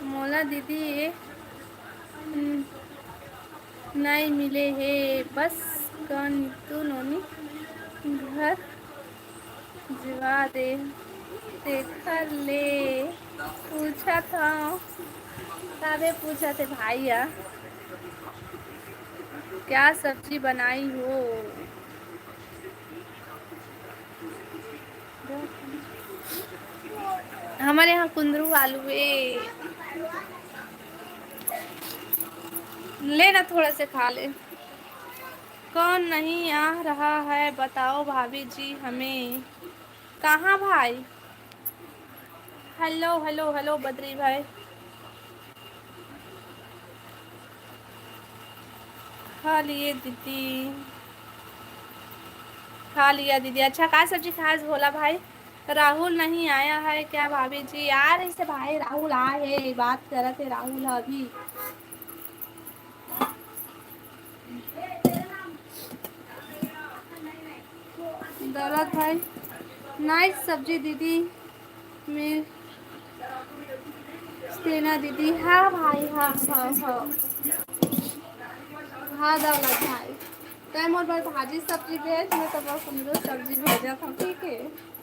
मोला दीदी नहीं मिले है बस कन तू नोनी घर जिवा दे देखा ले। पूछा था तबे पूछा थे भाईया क्या सब्जी बनाई हो। हमारे यहाँ कुंदरू आलू है, लेना थोड़ा से खा ले। कौन नहीं आ रहा है बताओ भाभी जी हमें। कहाँ भाई? हेलो हेलो हेलो बद्री भाई। खा लिए दीदी, खा लिया दीदी। अच्छा का सब्जी खास भोला भाई? राहुल नहीं आया है क्या भाभी जी? यार इसे भाई राहुल आए है, बात कर रहे थे राहुल अभी। दौलत भाई नाइस सब्जी दीदी में सेना दीदी। हाँ भाई हाँ हाँ हाँ हाँ दौलत भाई टाइम और बार भाजी सब्जी भेज, मैं तो बहुत सुंदर सब्जी भेजा था। ठीक है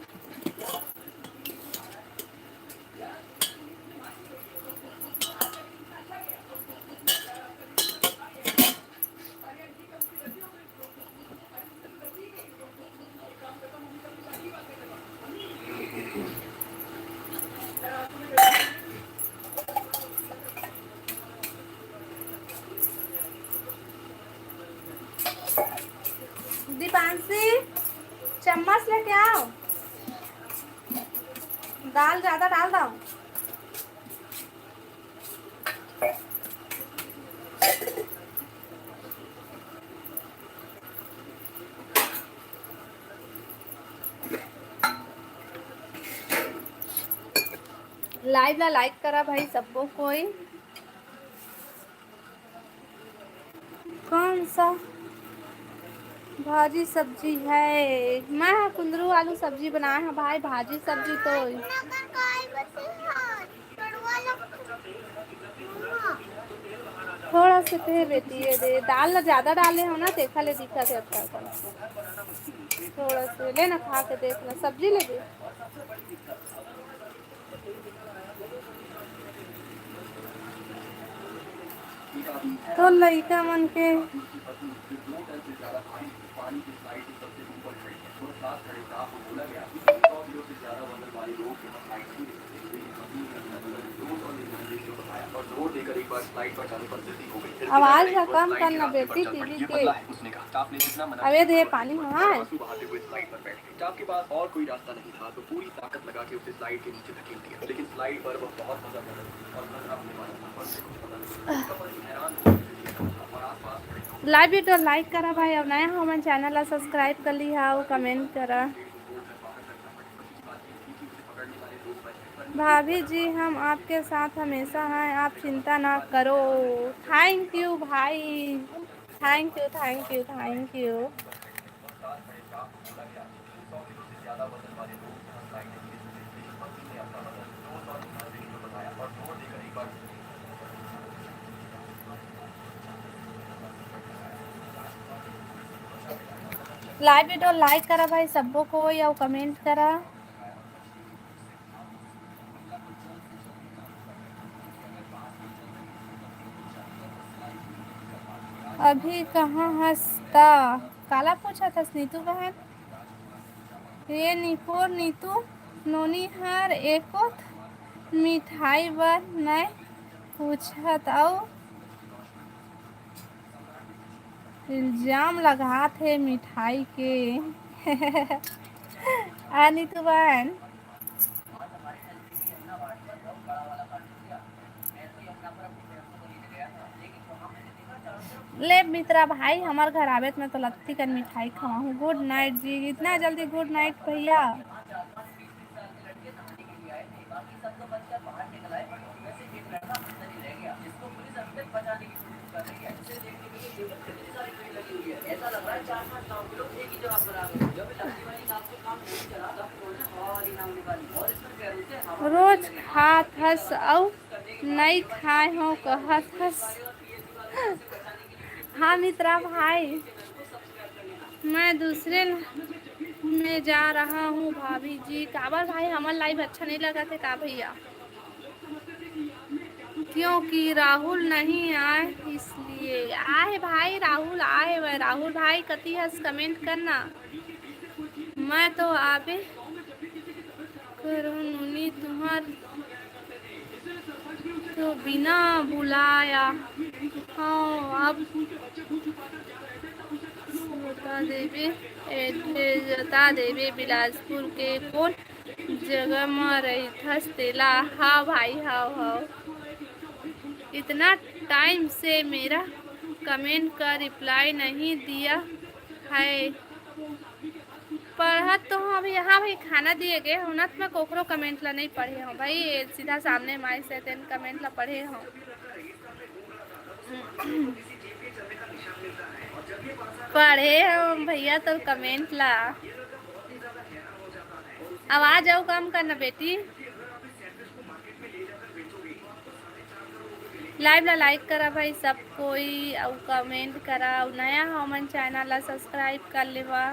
दीपांशी चम्मच लेके आओ, दाल ज्यादा डाल दो। लाइव ला लाइक करा भाई सबको। कोई कौन सा भाजी सब्जी है? मैं कुंदरू आलू सब्जी बनाया है भाई। भाजी सब्जी तो थोड़ा से थे बेटी ये दे। दाल ना ज्यादा डाले हो ना, देखा ले दिखा थे अच्छा। थोड़ा से लेना खा के देखना, सब्जी ले दे। तो लड़का मन के आवाज का कम करना बेटी टीवी के। अबे दे पानी मंगाए। आपके पास और कोई रास्ता नहीं था तो पूरी ताकत लगा के उसे स्लाइड के नीचे धकेल दिया, लेकिन स्लाइड पर वो बहुत मजा कर रहा था और नजर आने वाला था पर देखो पता नहीं कपल हैरान हो गए और आसपास खड़े लोग लाइव वीडियो लाइक करा भाई, अब नया हमारे चैनल ला सब्सक्राइब कर ली है, कमेंट करा। भाभी जी हम आपके साथ हमेशा हैं, आप चिंता ना करो। थैंक यू भाई, thank you thank you thank you. Live video like करा भाई सबको को, या कमेंट करा। अभी कहाँ हंसता काला पूछा था नीतू बहन। ये निपोर नीतू नोनी हर एको मिठाई बर नहीं पूछत आओ इल्जाम लगा थे मिठाई के। आ नीतू बहन ले मित्रा भाई हमार घर आवे में तो लत्ती कर मिठाई खाऊँ। गुड नाइट जी, इतना जल्दी गुड नाइट भैया। रोज खात हस औ नहीं खाए हो कहत हस। हाँ मित्रा भाई मैं दूसरे में जा रहा हूँ भाभी जी। काबर भाई हमारा लाइव अच्छा नहीं लगा थे का भैया? क्योंकि राहुल नहीं आए इसलिए। आए भाई राहुल आए, राहुल भाई कति हस कमेंट करना। मैं तो आबे करूँगी तुम्हार तो बिना बुलाया। हाँ अब बता देवे एड्रेस बता देवे बिलासपुर के कौन जगह में रही थस तेला। हाँ भाई हाँ इतना टाइम से मेरा कमेंट का रिप्लाई नहीं दिया है। पढ़त तो हाँ भैया, हाँ भाई खाना दिए गए होना तो मैं कोकरो कमेंट ला नहीं पढ़े हूँ भाई, सीधा सामने माई से तेन कमेंट ला पढ़े हूँ। पढ़े हम भैया तो कमेंट ला। आवाज आओ कम करना बेटी। लाइव ला लाइक करा भाई सब कोई और कमेंट करा। नया हमन चैनल ला सब्सक्राइब कर लेवा।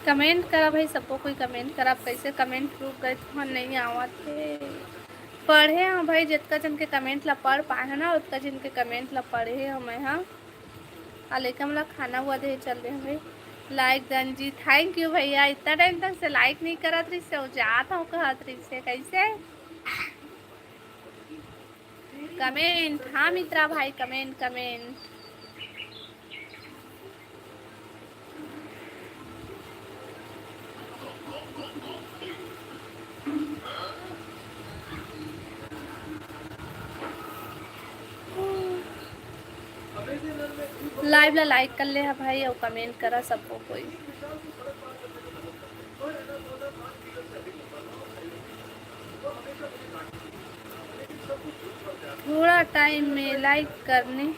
कमेंट करा भाई सबको कोई कमेंट करा। कैसे कमेंट रुक गए तो नहीं आवत थे। पढ़े हाँ भाई जितना जन के कमेंट ला पढ़ पाए ना उतना जन के कमेंट ला पढ़े हमें। हाँ लेकिन हम लोग खाना हुआ दे चल रहे हैं भाई। लाइक डन जी थैंक यू भैया। इतना टाइम तक से लाइक नहीं करा थी से जात हूँ कहत रही से कैसे कमेंट। हाँ मित्रा भाई कमेंट कमेंट। लाइव ला लाइक कर ले है भाई और कमेंट करा सबको कोई। थोड़ा टाइम में लाइक करने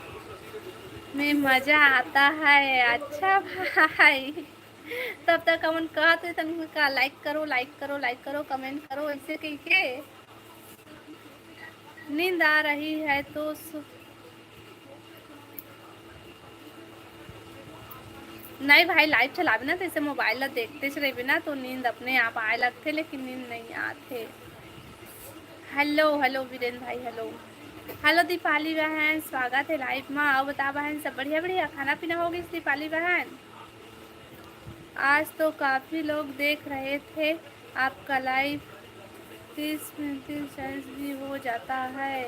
में मज़ा आता है। अच्छा भाई तब तक कमेंट कहते तनिका लाइक करो लाइक करो लाइक करो कमेंट करो ऐसे कही के। नींद आ रही है तो नहीं भाई लाइव चलावे ना तो इसे मोबाइल ला देखते चले बिना तो नींद अपने आप आए लगते लेकिन नींद नहीं आते। हेलो हेलो वीरेंद्र भाई हेलो हेलो दीपाली बहन स्वागत है लाइव में। आओ बता बहन सब बढ़िया बढ़िया खाना पीना हो गई दीपाली बहन? आज तो काफ़ी लोग देख रहे थे आपका लाइव। 30-35 भी हो जाता है।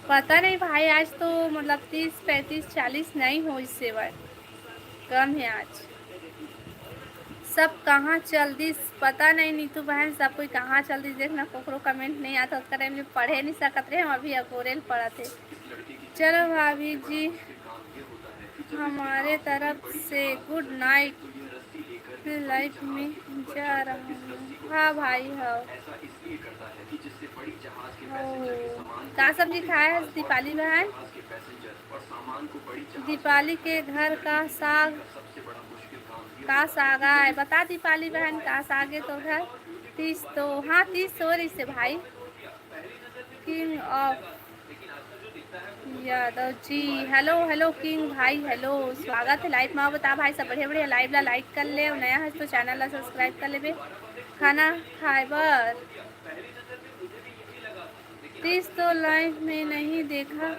पता नहीं भाई आज तो मतलब 30-35-40 नहीं हो, इससे बड़ कम है आज। सब कहाँ चल दी पता नहीं नीतू बहन सब कोई कहाँ चल दी देखना कोकरो कमेंट नहीं आता उसका टाइम पढ़े नहीं सकत रहे हम अभी अकोरेल पढ़ा थे। चलो भाभी जी हमारे तरफ से गुड नाइट। लाइफ में जा रहा हूँ। हाँ भाई हाँ। क्या सब्जी खाया है दीपाली बहन? दीपाली के घर का साग का सागा है बता दीपाली बहन का सागे तो है 30 तो हाँ 30 सॉरी से भाई। King of Yadav ji hello hello king भाई हेलो स्वागत है लाइव में। बता भाई सब बढ़िया बढ़िया लाइव ला लाइक कर ले नया है तो चैनल ला सब्सक्राइब कर ले। खाना फाइबर 30 तो लाइव में नहीं देखा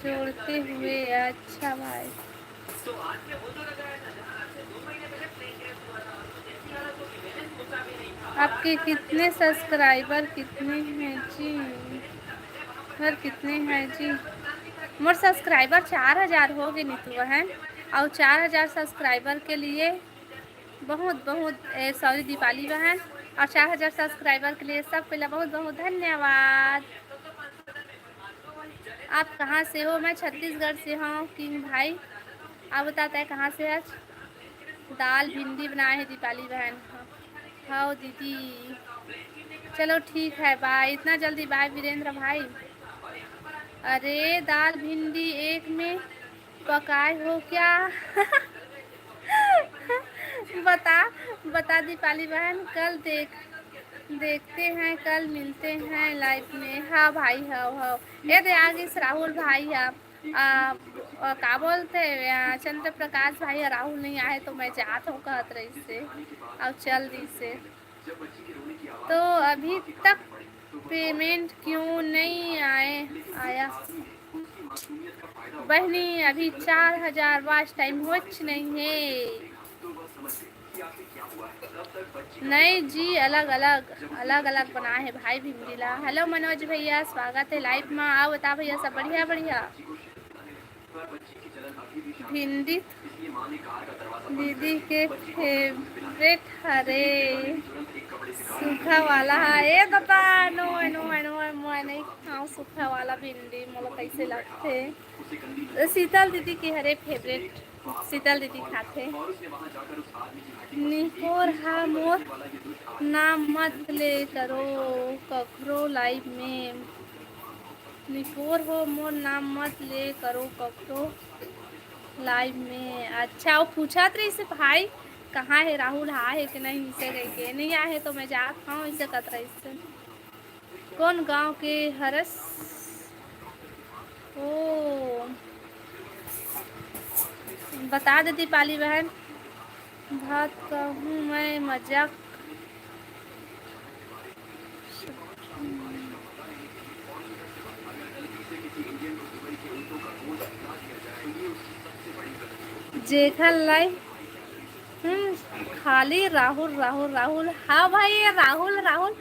जोड़ते हुए। अच्छा भाई आपके कितने सब्सक्राइबर कितने हैं जी? घर कितने हैं जी? मोर सब्सक्राइबर 4000 हो गए नीतू बहन और 4000 सब्सक्राइबर के लिए बहुत बहुत सॉरी दीपाली बहन और 4000 सब्सक्राइबर के लिए सब पहले बहुत बहुत धन्यवाद। आप कहाँ से हो? मैं छत्तीसगढ़ से हूँ किंग भाई। आप बताते हैं कहाँ से? आज दाल भिंडी बनाए हैं दीपाली बहन। हाँ दीदी चलो ठीक है बाय। इतना जल्दी बाय वीरेंद्र भाई? अरे दाल भिंडी एक में पकाए हो क्या? बता बता दीपाली बहन कल देखते हैं कल मिलते हैं लाइफ में। हाँ भाई हाँ हाँ ये दे आगे राहुल भाई आप का बोलते चंद्र प्रकाश भाई राहुल नहीं आए तो मैं जात हूँ कहत रही से और चल दी से। तो अभी तक पेमेंट क्यों नहीं आया बहनी? अभी 4000 वाच टाइम होच नहीं है। नहीं जी अलग अलग बना है भाई भिंडीला। हेलो मनोज भैया स्वागत है लाइव में। आओ बता भैया सब बढ़िया बढ़िया। भिंडी दीदी के फेवरेट हरे सूखा वाला है ये बता। नो नो नो मैं नहीं खाऊँ सूखा वाला भिंडी मोला कैसे लगते। शीतल दीदी के हरे फेवरेट शीतल दीदी खाते। निकोर हा मोर नाम मत ले करो कखरो लाइव में। निकोर हो मोर नाम मत ले करो कखरो लाइव में। अच्छा वो पूछा रही से भाई कहाँ है राहुल हाँ है कि नहीं इसे कह के नहीं आए तो मैं जा खाऊँ इसे कतरा इससे। कौन गांव के हरस? ओ बता दे दीपाली बहन। बात कहूँ मैं मजाक जेखल लाई खाली राहुल राहुल राहुल। हाँ भाई ये राहुल राहुल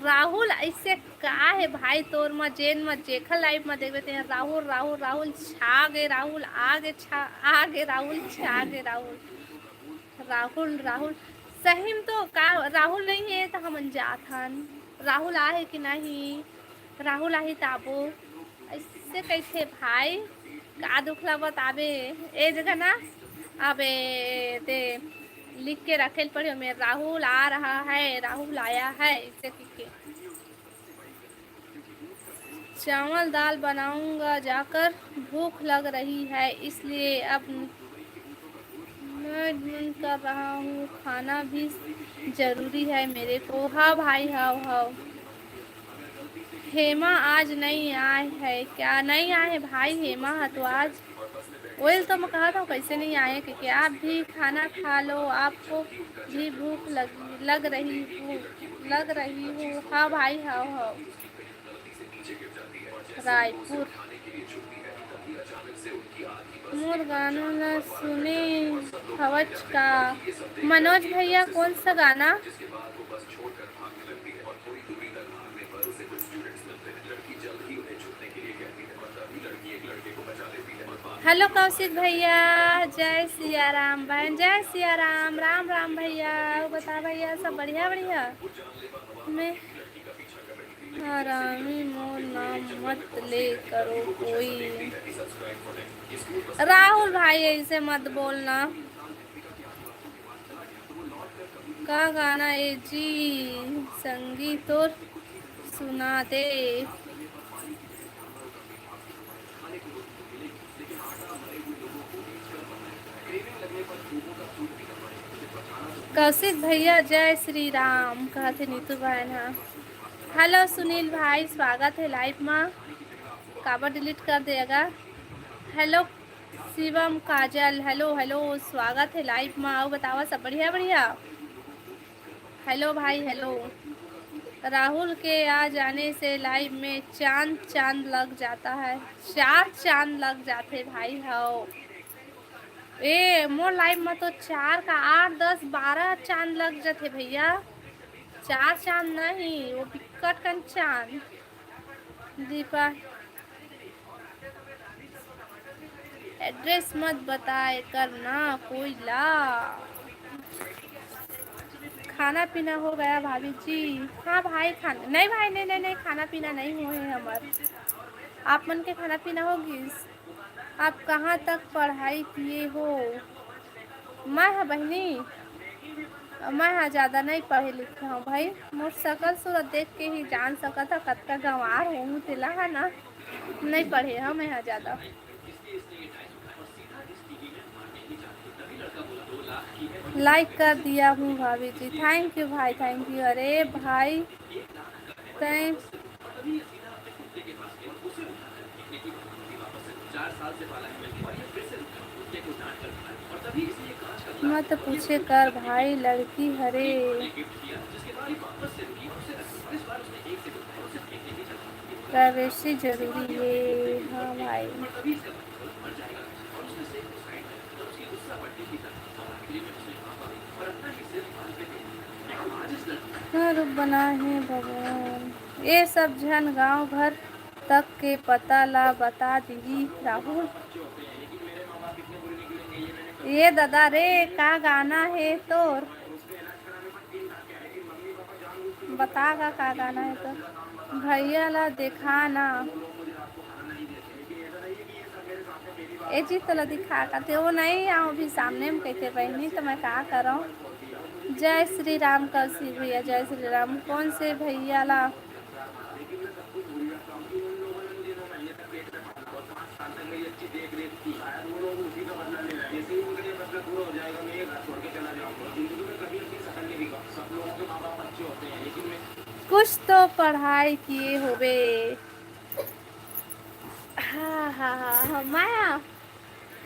राहुल ऐसे का है भाई तोर में जेन में जेखल लाइव में देखते हैं राहुल राहुल राहुल छागे राहुल आगे आगे राहुल छागे राहुल राहुल राहुल सही में तो का राहुल नहीं है तो हम जात हन। राहुल आहे कि नहीं? राहुल आहे ताबो ऐसे कैसे भाई का दुखला बताबे ए जगह ना। अबे ते लिख के रखे पड़े में राहुल आ रहा है राहुल आया है इसे के। चावल दाल बनाऊंगा जाकर भूख लग रही है इसलिए अब मैं कर रहा हूँ खाना भी ज़रूरी है मेरे को। हाँ भाई हाँ हाँ हेमा आज नहीं आए है क्या? नहीं आए है भाई, हेमा है तो आज वही तो मैं कहा था कैसे नहीं आए, क्योंकि आप भी खाना खा लो, आपको भी भूख लग रही हो। हाँ भाई, हाँ हाँ। रायपुर मोर गाना न सुने हवच का। मनोज भैया कौन सा गाना? हेलो कौशिक भैया, जय सिया राम बहन, जय सिया राम, राम राम भैया। बता भैया सब बढ़िया बढ़िया। मैं हरामी मोर नाम मत ले करो कोई। राहुल भाई ऐसे मत बोलना। का गाना है जी? संगीत और सुना दे। कौशिक भैया जय श्री राम कहते नीतू बहन। हाँ हेलो सुनील भाई, स्वागत है लाइव में। काबर डिलीट कर देगा। हेलो शिवम काजल, हेलो हेलो, स्वागत है लाइव में। आओ बतावा सब बढ़िया बढ़िया। हेलो भाई हेलो। राहुल के आ जाने से लाइव में चांद चांद लग जाता है। चार चांद लग जाते भाई। हो ए मोर लाइव में तो 4 का 8 10 12 चांद लग जाते भैया। 4 चांद नहीं, वो बिकट का चांद। दीपा एड्रेस मत बताए करना कोई ला। खाना पीना हो गया भाभी जी? हाँ भाई, खाना नहीं भाई, नहीं नहीं नहीं, खाना पीना नहीं हुए है हमारे। आप मन के खाना पीना होगी? आप कहाँ तक पढ़ाई किए हो? मैं है बहनी, मैं हाँ ज़्यादा नहीं पढ़े लिखे हूँ भाई। मोर शकल सूरत देख के ही जान सका था कतका गंवार हूँ तिला है ना। नहीं पढ़े हम मैं हाँ ज़्यादा। लाइक कर दिया हूँ भाभी जी, थैंक यू भाई, थैंक यू। अरे भाई थैंक्स। मत पूछे कर भाई, लड़की हरे। प्राइवेसी जरूरी है। हाँ भाई। हाँ रूप बना है भगवान। ये सब जन गांव घर तक के पता ला बता दी राहुल। ये दादा रे का गाना है तोर? बतागा का गाना है तो भैया ला देखा ना। ए जी तो दिखा करते वो नहीं आओ भी सामने में कहते बहनी, तो मैं क्या करूँ। जय श्री राम कौशिक भैया, जय श्री राम। कौन से भैया ला? कुछ तो पढ़ाई किए होबे। हाँ हाँ हाँ हाँ,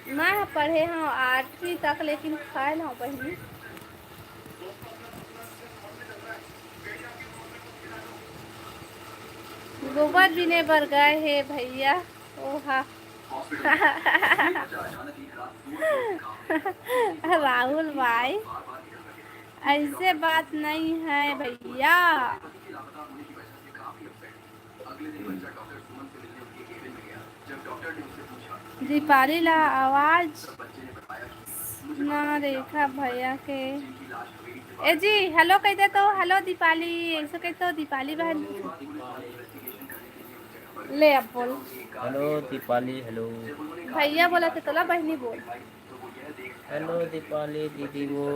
मैं पढ़े हाँ 8वीं तक, लेकिन खाए ना बहनी। गोबर बीने बर गए है भैया। ओहा राहुल भाई ऐसे बात नहीं है भैया। दीपाली ला आवाज ना रेखा भैया के। ए जी हेलो कहते तो हेलो दीपाली, ऐसे कहते हो दीपाली बहन। ले अब बोल। हेलो दीपाली, हेलो भैया बोला थे तोला बहनी बोल। हेलो दीपाली दीदी वो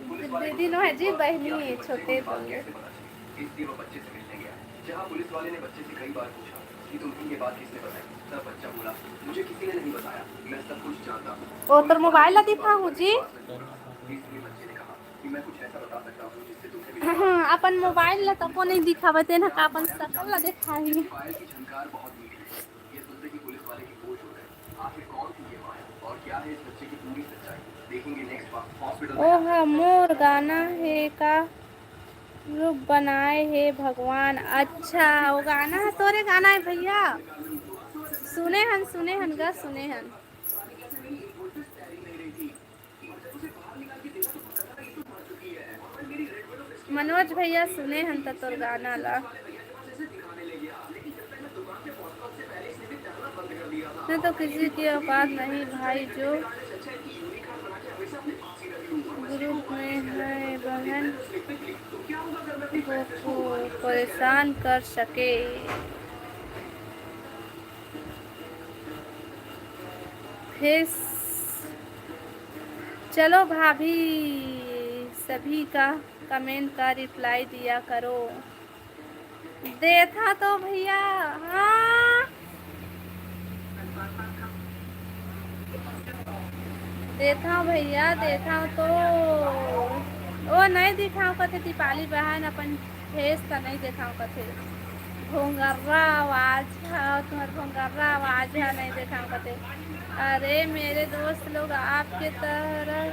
दीदी नो है जी, बहनी है छोटे बोले। इसलिए वो बच्चे से मिलने गया। जहाँ पुलिस वाले ने बच्चे से कई बार पूछा कि तुम ये बात किसने बताई, तब बच्चा बोला मुझे किसी ने नहीं बताया, मैं सब कुछ जानता हूँ। ओ तोर मोबाइल ला दिखा हूँ जी। इसलिए बच्चे ने कहा कि मैं कुछ ऐसा बता सकता हूँ जिससे तुम्हें भी अपन मोबाइल ला तको नहीं दिखावते ना का अपन शकल ला दिखाई। फायर की झंकार बहुत मीठी है। ये सुनते ही पुलिस वाले की होश उड़ गई। आखिर कौन थी ये माया और क्या है इस बच्चे की पूरी सच्चाई, देखेंगे नेक्स्ट हॉस्पिटल। ओह मोर गाना है का रूप बनाए है भगवान। अच्छा वो गाना है तोरे गाना है भैया। सुने हन गा सुने हन। मनोज भैया सुने हन त तोर गाना ला। न तो किसी की औकात नहीं भाई जो ग्रुप में है बहन को परेशान कर सके। फिर चलो भाभी सभी का कमेंट का रिप्लाई दिया करो। देखा तो भैया। हाँ देखा भैया देखा तो वो नहीं दिखाओ कथे दीपाली बहन अपन फेस तो नहीं दिखाओ कथे। भोंगर्रा आवाज है तुम्हारा भोंगर्रा आवाज है नहीं दिखाओ कथे। अरे मेरे दोस्त लोग आपके तरह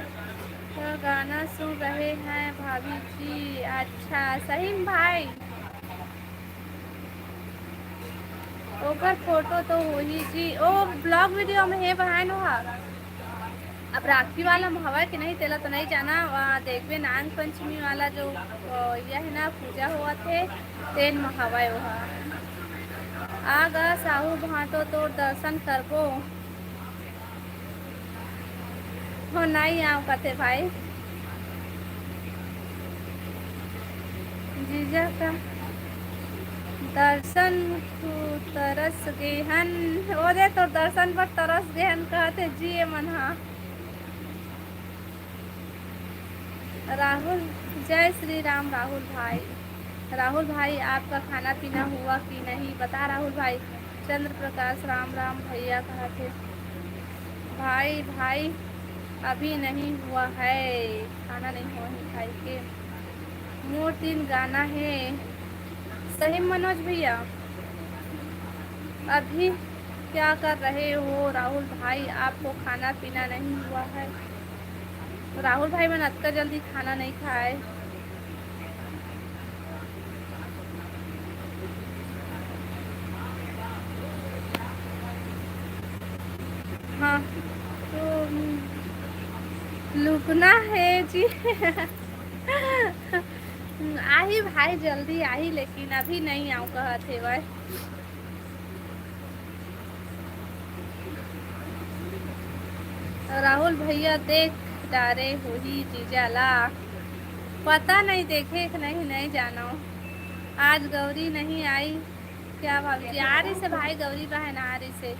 का गाना सुन रहे हैं भाभी जी। अच्छा सही भाई ओकर फोटो तो वही जी ओ ब्लॉग वीडियो में है बहन हुआ। अब राखी वाला में हवा कि नहीं तेला तो नहीं जाना। वहाँ देखबे नाग पंचमी वाला जो यह है ना पूजा हुआ थे तेन में हवा वहाँ आगा साहू भाटो तो दर्शन करबो हो नहीं आओ कथे भाई। जीजा का दर्शन तू तरस गेहन ओरे तो दर्शन पर तरस गेहन कहते जी मन। हाँ राहुल जय श्री राम। राहुल भाई आपका खाना पीना हुआ कि नहीं बता राहुल भाई। चंद्र प्रकाश राम राम भैया कहा थे भाई अभी नहीं हुआ है खाना नहीं हुआ है भाई के मोर 3 गाना है सही मनोज भैया। अभी क्या कर रहे हो राहुल भाई आपको खाना पीना नहीं हुआ है। राहुल भाई मैंने अतका जल्दी खाना नहीं खाए। हाँ तो लुकना है जी। आई भाई जल्दी आई लेकिन अभी नहीं आऊँ कहते भाई। राहुल भैया देख डारे हो ही जीजाला पता नहीं देखे कि नहीं जाना। आज गौरी नहीं आई क्या भाभी आ रही से भाई गौरी बहन आ रही से।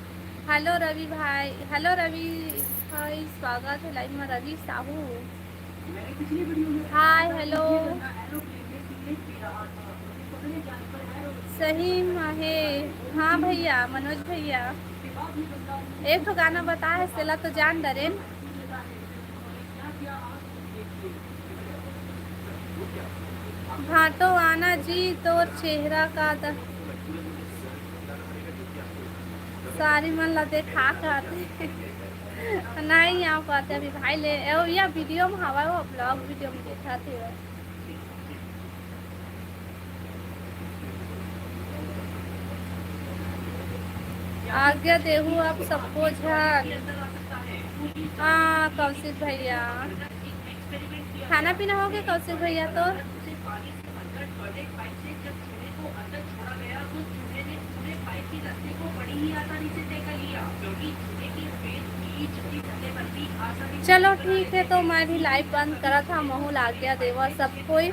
हेलो रवि भाई हेलो रवि भाई स्वागत है लाइव में रवि साहू। हाय हेलो सही है। हाँ भैया मनोज भैया एक तो गाना बता है सेला तो जान डरे। भाटो आना जी तो चेहरा का सारी मन ला देखा करते नहीं आओ कहते अभी भाई ले या वीडियो में हवा वो ब्लॉग वीडियो में देखा थे। आज्ञा देहू आप सबको झन। हाँ कौशिक भैया खाना पीना हो गया कौशिक भैया तो चलो ठीक है तो मैं भी लाइव बंद करा था महूल आज्ञा देवा सब कोई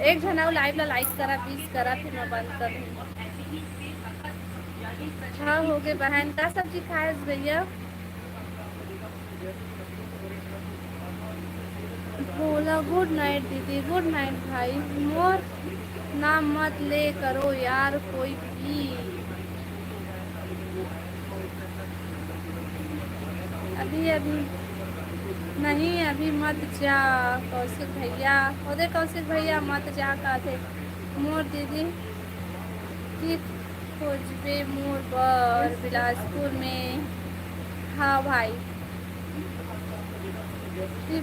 एक जना लाइव ला लाइक करा 20 करा फिर मैं बंद कर। हाँ हो गए बहन का सब्जी खाए भैया बोला गुड नाइट दीदी गुड नाइट भाई। मोर नाम मत ले करो यार कोई भी अभी नहीं अभी मत जा कौशिक भैया, ओदे कौशिक भैया मत जा का थे मोर दीदी की खोजबे मोर बर बिलासपुर में। हाँ भाई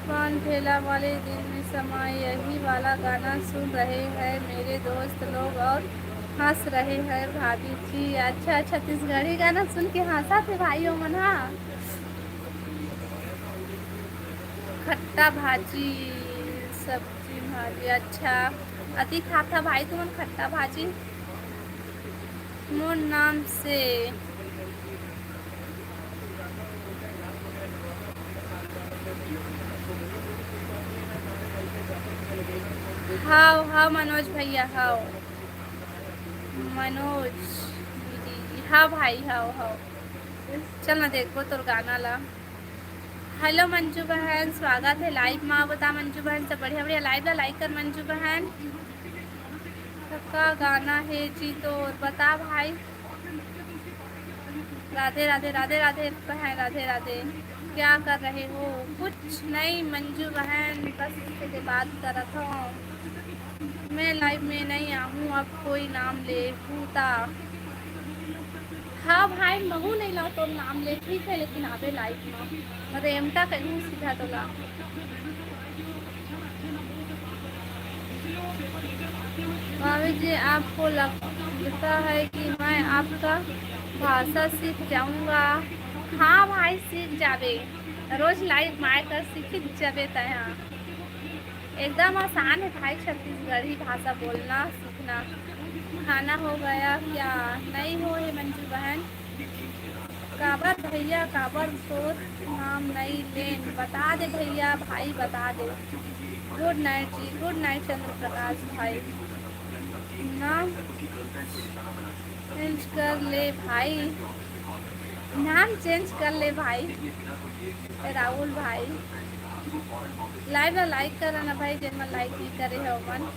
पान ठेला वाले दिन में समय यही वाला गाना सुन रहे हैं मेरे दोस्त लोग और हंस रहे हैं भाभी जी। अच्छा छत्तीसगढ़ी गाना सुन के हंसा थे भाइयों मन। हाँ खट्टा भाजी सब्जी भाजी अच्छा अति खाता भाई तुमन खट्टा भाजी मोर नाम से। हाउ हाउ मनोज भैया हाउ मनोज दीदी हाँ भाई हाउ हाउ चल ना देखो तोर गाना ला। हेलो मंजू बहन स्वागत है लाइव माँ बता मंजू बहन सब बढ़िया बढ़िया लाइव ला लाइक कर मंजू बहन। सबका गाना है जी तो बता भाई। राधे राधे राधे राधे बहन राधे राधे क्या कर रहे हो? कुछ नहीं मंजू बहन बस से बात कर रहा हूँ मैं लाइव में नहीं आऊँ अब कोई नाम ले भूता। हाँ भाई महू नहीं ला तो नाम ले ठीक है लेकिन आवे लाइव में रेमटा कहीं सीधा तो ला। भाभी जी आपको लगता है कि मैं आपका भाषा सीख जाऊंगा? हाँ भाई सीख जावे रोज लाइव मार कर सीख जावे तहाँ एकदम आसान है भाई छत्तीसगढ़ी भाषा बोलना सीखना। खाना हो गया क्या? नहीं हो है मंजू बहन। काबर भैया काबर तोर नाम नहीं लेन बता दे भैया भाई बता दे। गुड नाइट जी गुड नाइट चंद्र प्रकाश भाई। नाम चेंज कर ले भाई नाम चेंज कर ले भाई राहुल भाई। लाइव लाइक करा ना भाई जिन मन लाइक नहीं करे हो मन।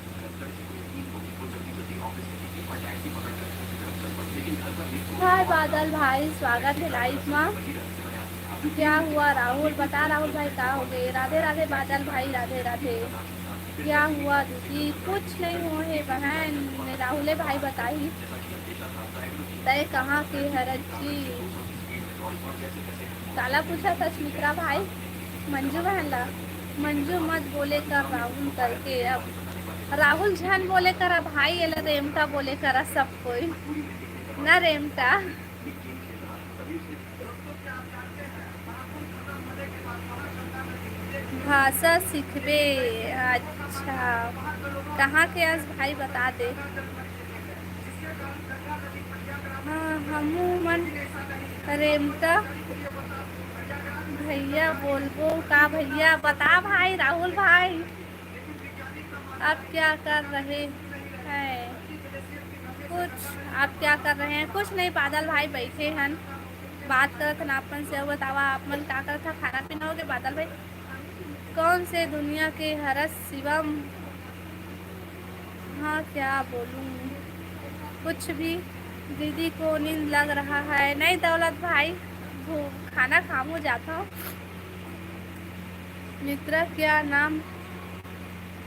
हाय बादल भाई स्वागत है लाइव में। क्या हुआ राहुल बता राहुल भाई क्या हो गए? राधे राधे बादल भाई राधे राधे। क्या हुआ दीदी? कुछ नहीं हो है बहन राहुल भाई बताई तय कहाँ के हरत जी? काला पूछा था सुमित्रा भाई मंजू बहन ला। मंजू मत बोले कर राहुल करके अब राहुल झन बोले करा भाई ये रेमटा बोले करा सब कोई ना रेमटा। भाषा सीखबे अच्छा कहाँ के आज भाई बता दे। हाँ हमू मन रेमटा भैया बोलबो का भैया बता भाई राहुल भाई आप क्या कर रहे हैं? कुछ आप क्या कर रहे हैं? कुछ नहीं बादल भाई बैठे हैं बात करत हन आपन से। बतावा आप मन क्या करत था? खाना पीना हो गया बादल भाई? कौन से दुनिया के हरस शिवम? हाँ क्या बोलूँ कुछ भी। दीदी को नींद लग रहा है? नहीं दौलत भाई खाना खामो जाता हूँ। मित्रा क्या नाम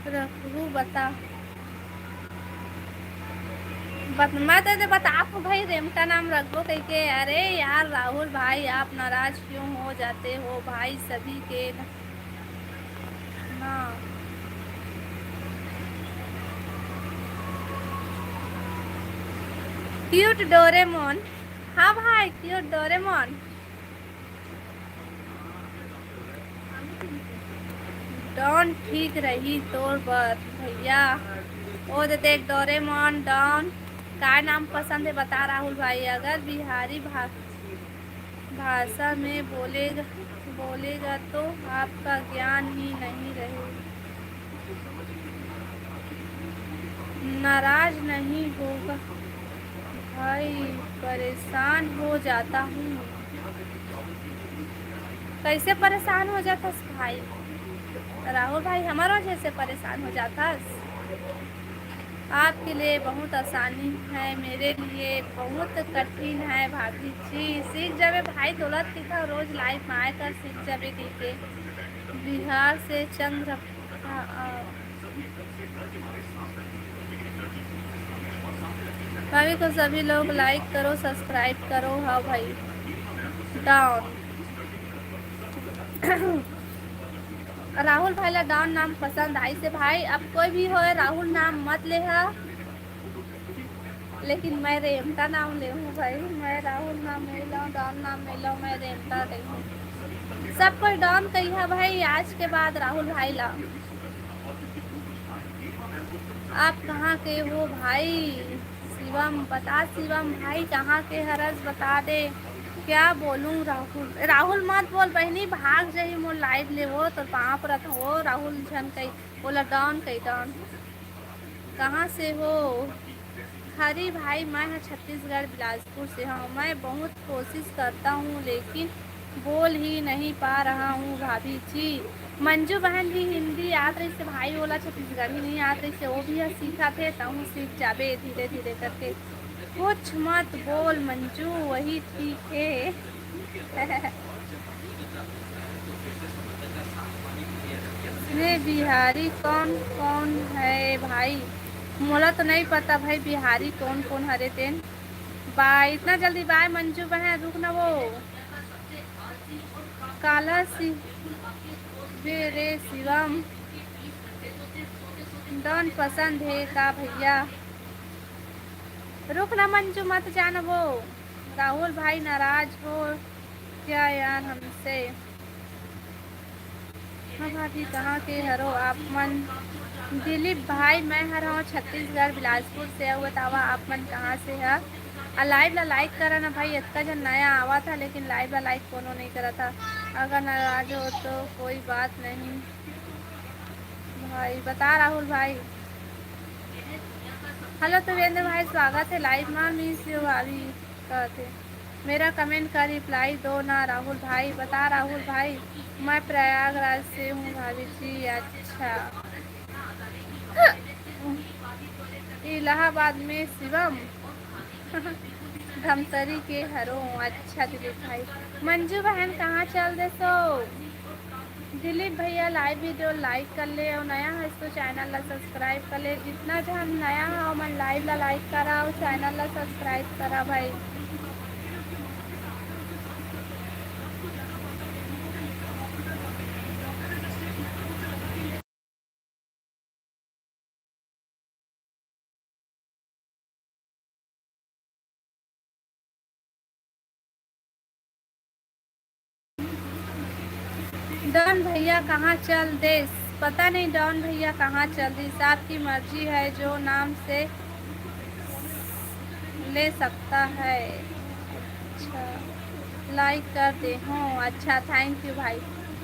रखूँ बता मत बता आपको भाई रेमटा नाम रखो कह के। अरे यार राहुल भाई आप नाराज क्यों हो जाते हो भाई सभी के ना। क्यूट डोरेमोन हाँ भाई क्यूट डोरेमोन। डॉन ठीक रही तोर बर भैया ओ दे देख डोरेमोन डॉन का नाम पसंद है बता राहुल भाई। अगर बिहारी भाषा में बोलेगा तो आपका ज्ञान ही नहीं रहे। नाराज नहीं होगा भाई परेशान हो जाता हूँ। कैसे परेशान हो जाता भाई? राहुल भाई हमारा जैसे परेशान हो जाता। आपके लिए बहुत आसानी है, मेरे लिए बहुत कठिन है भाभी जी। सीख जावे भाई दौलत की का रोज लाइव में आकर सीख जावे के बिहार से चंद्र भाभी को सभी लोग लाइक करो सब्सक्राइब करो। हाँ भाई डाउन राहुल भाई ला डाउन नाम पसंद आई से भाई, अब कोई भी हो राहुल नाम मत ले हा, लेकिन मैं रेमता नाम ले हूँ भाई। मैं राहुल नाम नहीं लो, डाउन नाम नहीं लो, मैं रेमता नहीं हूँ। सब कोई डाउन कही है भाई आज के बाद राहुल भाई ला। आप कहाँ के हो भाई? शिवम बता, शिवम भाई कहाँ के हरस बता दे। क्या बोलूं राहुल? राहुल मत बोल बहनी, भाग जाही मोर लाइव ले वो तो पाँव रथ हो। राहुल झन कही बोला डाउन कही डाउन। कहाँ से हो? हरी भाई मैं छत्तीसगढ़ बिलासपुर से हूँ। मैं बहुत कोशिश करता हूँ लेकिन बोल ही नहीं पा रहा हूँ भाभी जी। मंजू बहन भी हिंदी आत रही से भाई, बोला छत्तीसगढ़ी नहीं आत रही से, वो भी सीखा थे तहूँ सीख जाबे धीरे धीरे करके। कुछ मत बोल मंजू, वही ठीक है। रे बिहारी कौन कौन है भाई? मोला तो नहीं पता भाई बिहारी कौन कौन हरे तेन। बाय इतना जल्दी बाय मंजू बहन, रुक ना वो काला सी रे शिवम डॉन पसंद है का भैया? रुक ना मंजू मत जाना वो। राहुल भाई नाराज हो क्या यार हमसे? हाँ भाभी कहाँ के हरो आप मन? दिलीप भाई मैं हर हूँ छत्तीसगढ़ बिलासपुर से। बतावा आप मन कहाँ से है? लाइव ला लाइक करा ना भाई, इतना जन नया आवा था लेकिन लाइव ला लाइक कोनो नहीं करा था। अगर नाराज हो तो कोई बात नहीं भाई, बता राहुल भाई। हेलो तुवेंद्र भाई स्वागत है लाइव में। मिस यू भाभी कहते मेरा कमेंट का रिप्लाई दो ना राहुल भाई। बता राहुल भाई। मैं प्रयागराज से हूँ भाभी जी। अच्छा इलाहाबाद में शिवम धमतरी के हरो। अच्छा दिलीप भाई। मंजू बहन कहाँ चल दे सो? दिलीप भैया लाइव वीडियो लाइक कर ले और नया है तो चैनल ला सब्सक्राइब कर ले। जितना जन नया है मन लाइव ला लाइक करा और चैनल ला सब्सक्राइब करा भाई। डॉन भैया कहाँ चल देस? पता नहीं डॉन भैया कहाँ चल दी। आपकी मर्जी है, जो नाम से ले सकता है। अच्छा लाइक कर दे। हाँ अच्छा थैंक यू भाई।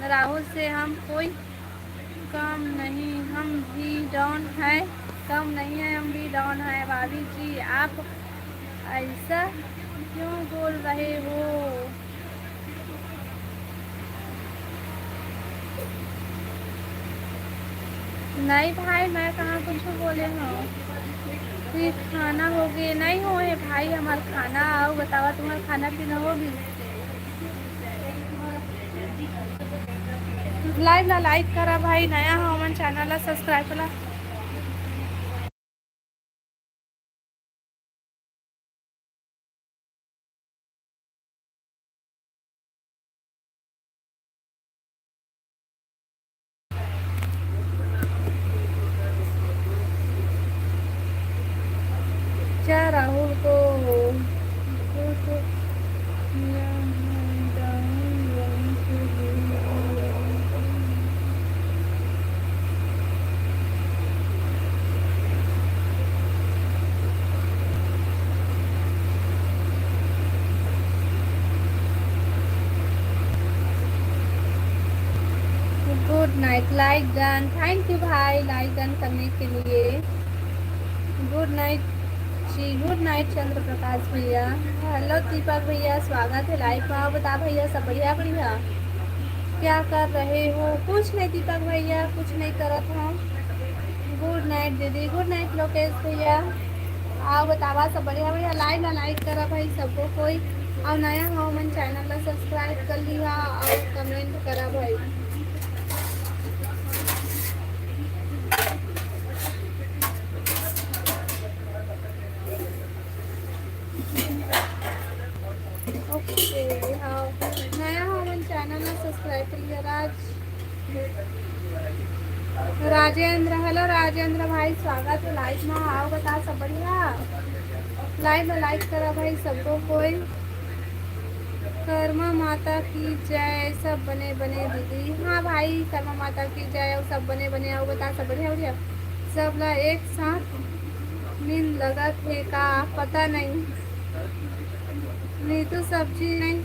राहुल से हम कोई कम नहीं, हम भी डॉन है। कम नहीं है, हम भी डॉन है भाभी जी। आप ऐसा क्यों बोल रहे हो? नहीं भाई मैं कहाँ कुछ बोले हूँ। फिर खाना हो गए नहीं हो है भाई? हमारा खाना आओ बतावा, तुम्हारा खाना पीना होगी? लाइव ला लाइक करा भाई, नया हो मन चैनल ला सब्सक्राइब करा। क्या राहुल को good night like done. Thank you भाई लाइक डन करने के लिए। गुड नाइट जी, गुड नाइट चंद्र प्रकाश भैया। हेलो दीपक भैया स्वागत है लाइव में। बता भैया सब बढ़िया बढ़िया? क्या कर रहे हो? कुछ नहीं दीपक भैया कुछ नहीं करत हूँ। गुड नाइट दीदी, गुड नाइट लोकेश भैया। आओ बतावा सब बढ़िया बढ़िया। लाइक ना लाइक करा भाई सबको कोई। और नया हो मन चैनल ला सब्सक्राइब कर लिया और कमेंट करा भाई। ओके हाँ, नया हो मन चैनल ला सब्सक्राइब कर लिया। राजेंद्र, हेलो राजेंद्र भाई, स्वागत है लाइव में। आओ बता सब बढ़िया। लाइव में लाइक करा भाई सबको कोई। कर्मा माता की जय, सब बने बने दीदी। हाँ भाई, कर्मा माता की जय और सब बने बने। आओ बता सब बढ़िया बढ़िया। सब ला एक साथ नींद लगा थे का पता नहीं। नीतू सब्जी नहीं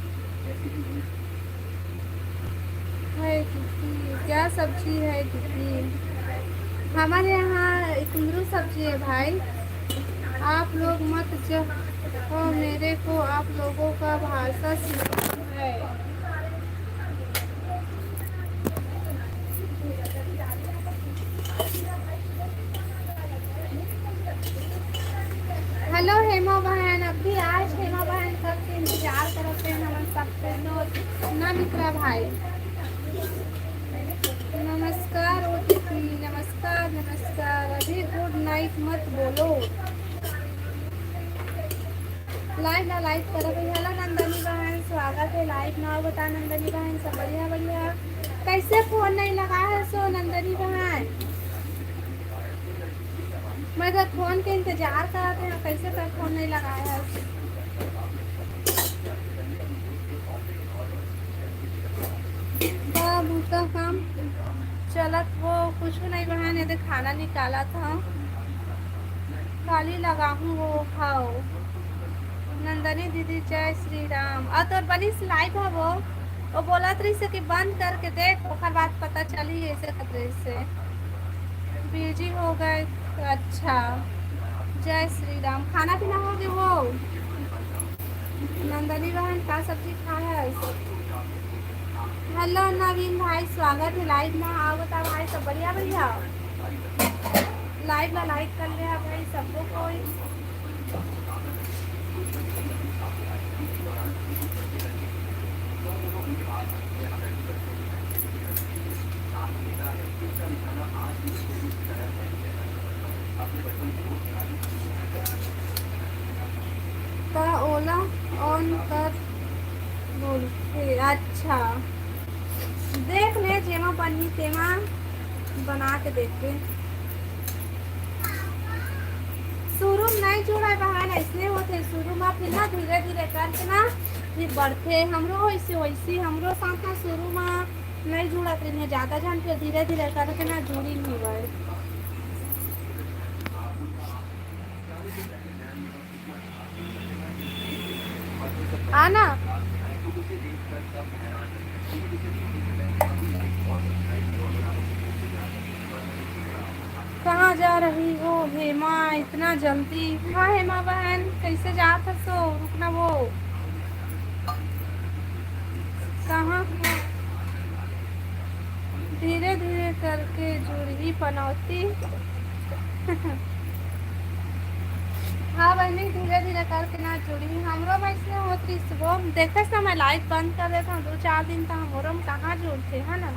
है दीदी, क्या सब्जी है दीदी? हमारे यहाँ कुंदरू सब्जी है भाई। आप लोग मत जो मेरे को आप लोगों का भाषा सीखना है। हेलो हेमा बहन, अभी आज हेमा बहन सबके इंतजार करते हैं हम सबके ना मित्रा भाई। नमस्कार ओटीपी, नमस्कार नमस्कार। अभी गुड नाइट मत बोलो। लाइव ना लाइक करो भाई। हेलो नंदनी बहन, स्वागत है लाइव ना। बता नंदनी बहन सब बढ़िया बढ़िया। कैसे फोन नहीं लगा है सो नंदनी बहन? मैं तो फोन के इंतजार कराते हैं, कैसे तक फोन नहीं लगाया है? उसका काम चलत वो कुछ नहीं बहन, ये खाना निकाला था खाली लगा हूँ वो खाओ। नंदनी दीदी जय श्री राम। और तो बनी लाइव है वो बोला तरी से कि बंद करके देख, ओकर बाद पता चली ऐसे खतरे से बिजी हो गए। अच्छा जय श्री राम। खाना पीना हो गया वो? नंदनी बहन का सब्जी खाया है? हेलो नवीन भाई, स्वागत है लाइव में। आओ बता भाई सब बढ़िया बढ़िया। लाइव में लाइक कर लिया भाई सबको कोई। का ओला ऑन कर बोल। अच्छा देख ले जेमा बनी तेमा बना के देखते। शुरू में नहीं जुड़ा बहन, ऐसे होते शुरू में, फिर ना धीरे धीरे करके ना फिर बढ़ते। हमरो वैसे वैसे हमरो साथ ना शुरू में नहीं जुड़ा फिर ज़्यादा जान, फिर धीरे धीरे करके ना जुड़ी नहीं गए। आना कहाँ जा रही हो हेमा इतना जल्दी? हाँ हेमा बहन कैसे जा था सो रुकना वो कहाँ धीरे धीरे करके जुड़ी पनौती। हाँ बहनी धीरे धीरे करके ना जुड़ी हमरो वैसे होती सुबह देखते ना मैं लाइट बंद कर देता हूँ 2-4 दिन तो हमरो में कहाँ जुड़ते है ना।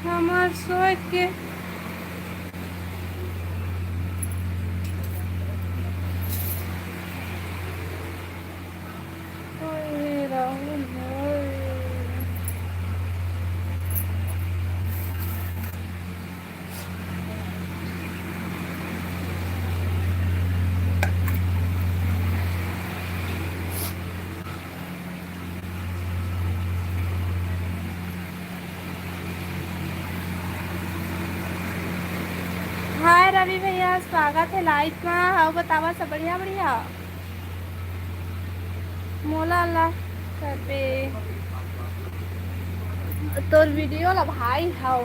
हमार सोच के हाय रवि भैया स्वागत है लाइव में। आओ बतावा सब बढ़िया बढ़िया। मोला अल्लाह कर पे तोर वीडियो ला भाई हाउ।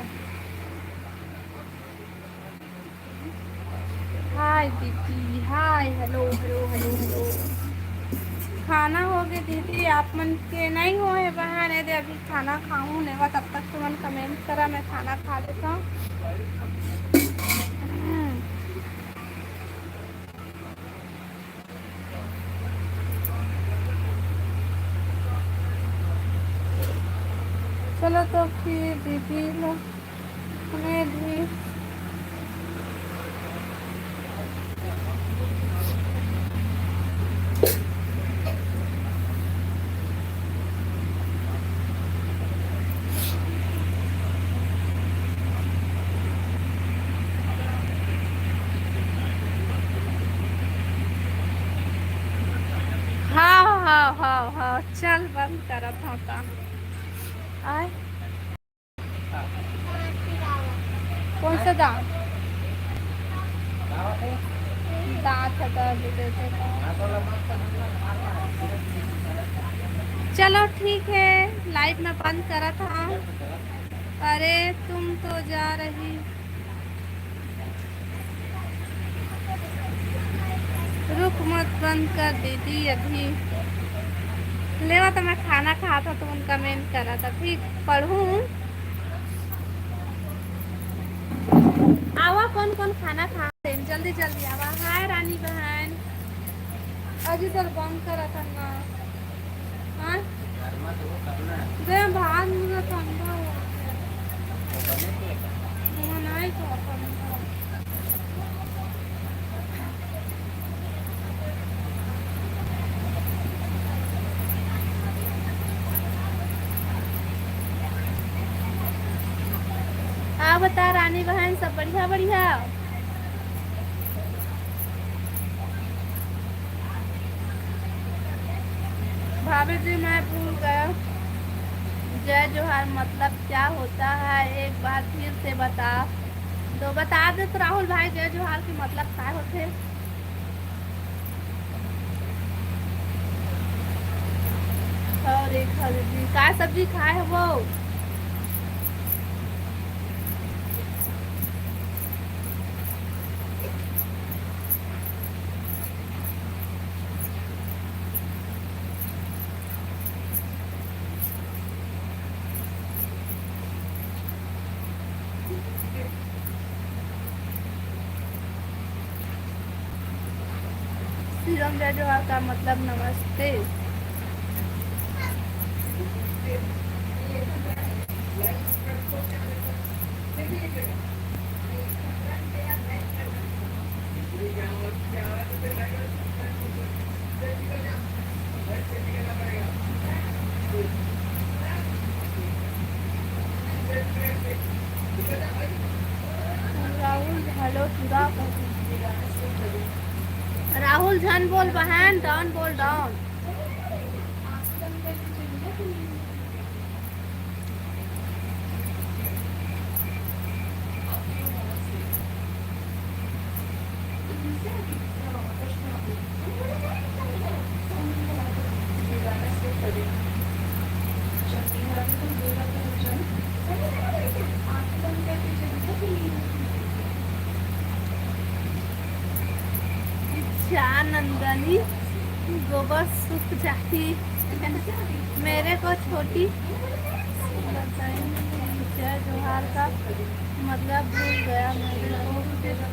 हाय दीदी hi hello hello hello hello. खाना हो गई दीदी, आप मन के नहीं हो है बहन, यदि अभी खाना खाऊं नहीं हुआ तब तक तुमन कमेंट करा, मैं खाना खा लेता हूँ। चलो तो फिर दीदी लोग हमें भी हाँ हाँ हाँ हाँ, चल बंद करत हूँ का आए। कौन सा दांत? दांत हटा देते थे। चलो ठीक है, लाइट में बंद करा था। अरे तुम तो जा रही, रुक मत, बंद कर दीदी अभी। लेवा तो मैं खाना खा था तो उनका कमेंट करा था, ठीक पढ़ूं। आवा कौन कौन खाना खा रहे हैं? जल्दी जल्दी आवा। हाय रानी बहन, अजी तो बंद करा था ना। हाँ दे भात मुझे ठंडा हो नहीं खा ठंडा। हाँ बता रानी बहन, सब बढ़िया बढ़िया। भाभी जी मैं भूल गया, जय जोहार मतलब क्या होता है, एक बार फिर से बता दे तो राहुल भाई, जय जोहार के मतलब क्या होते? और एक हल्दी का सब्जी खाए है वो? सीरम जय जोहार का मतलब नमस्ते। राहुल हेलो पूरा राहुल झन बोल बहन, डाउन बोल डाउन। नंदनी गोबर सूख जाती मेरे को छोटी जय जोहार का मतलब भूल गया मेरे को।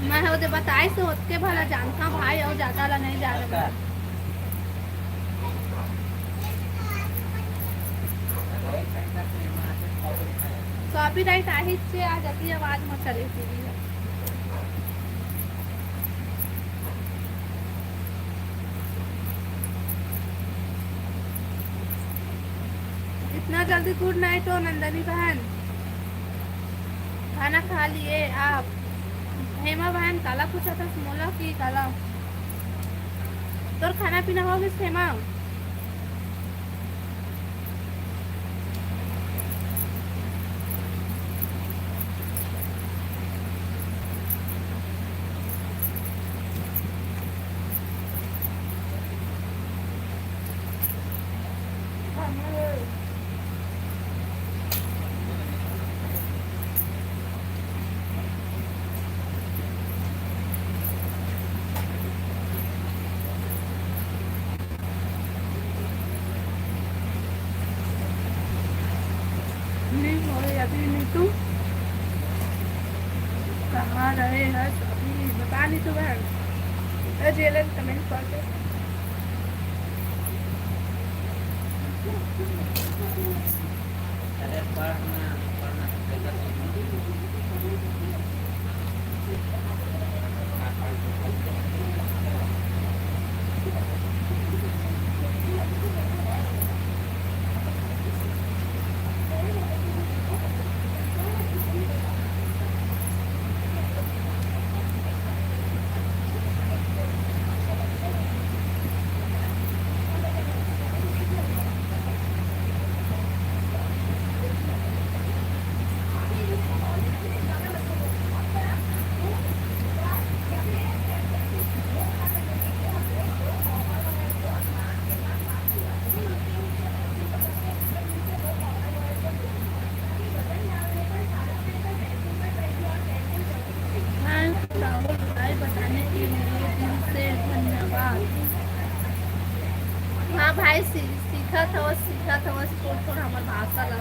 मैं हो बताए से होत के भला जानता भाई, और ज्यादा ला नहीं जा रहा। कॉपीराइट आ जाती है, आवाज में चली थी। इतना जल्दी गुड नाइट हो नंदनी बहन, खाना खा लिए आप? हेमा बहन काला पूछा था, स्मोला की काला तो खाना पीना हो गया हेमा? अभी नीतू कहाँ रहे हैं अभी बता नीतू बहन जेलन कमेंट कर दे। अरे पढ़ना राहुल भाई बताने के लिए दिल से धन्यवाद। हाँ भाई सीखा था थोड़ा हमार भाषा ला।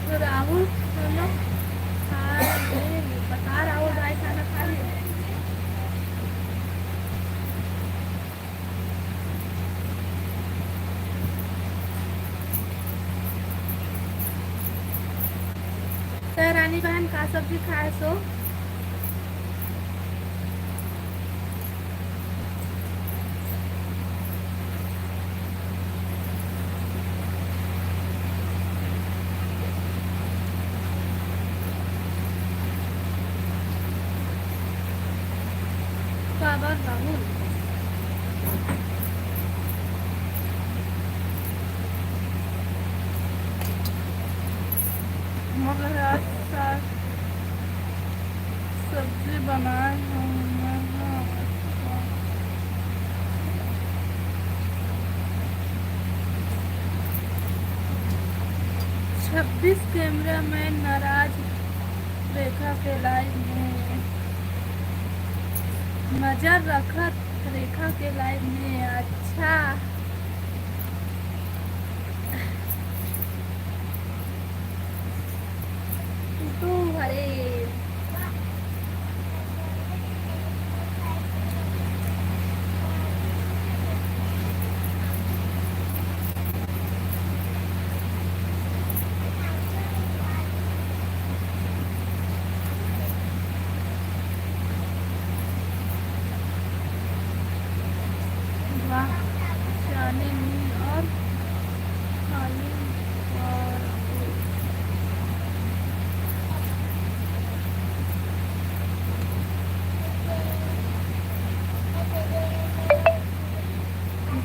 तो राहुल चलो बता राहुल भाई खाना खा लिया। तो रानी बहन का सब्जी खाए सो बाबा राहुल सब्जी बनाए हैं। 26 कैमरा में नाराज रेखा के लाइव में नजर रखत रेखा के लाइव में। अच्छा तू अरे वाह जाने और खाली और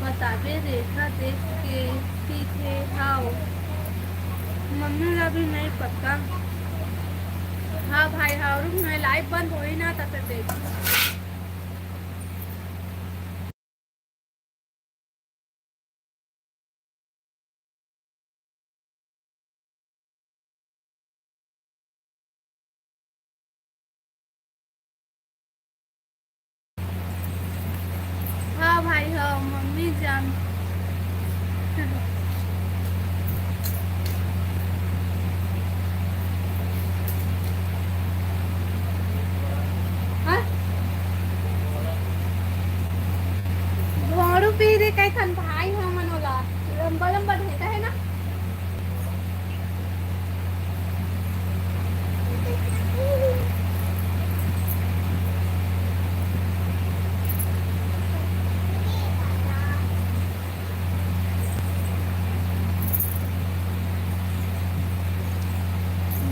बताबे रेखा देख के सीखे हाओ मम्मी का भी नहीं पता। हाँ भाई हाँ रुक मैं लाइव बंद हो ही ना तब तक देख। हाँ भाई हाँ मम्मी जान घोड़ू पी रे कैसन भाई हाँ मनोला लंबा लंबा ढेका है ना।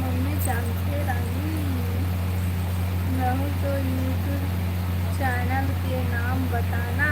मम्मी जानते रानी तो यूट्यूब चैनल के नाम बताना।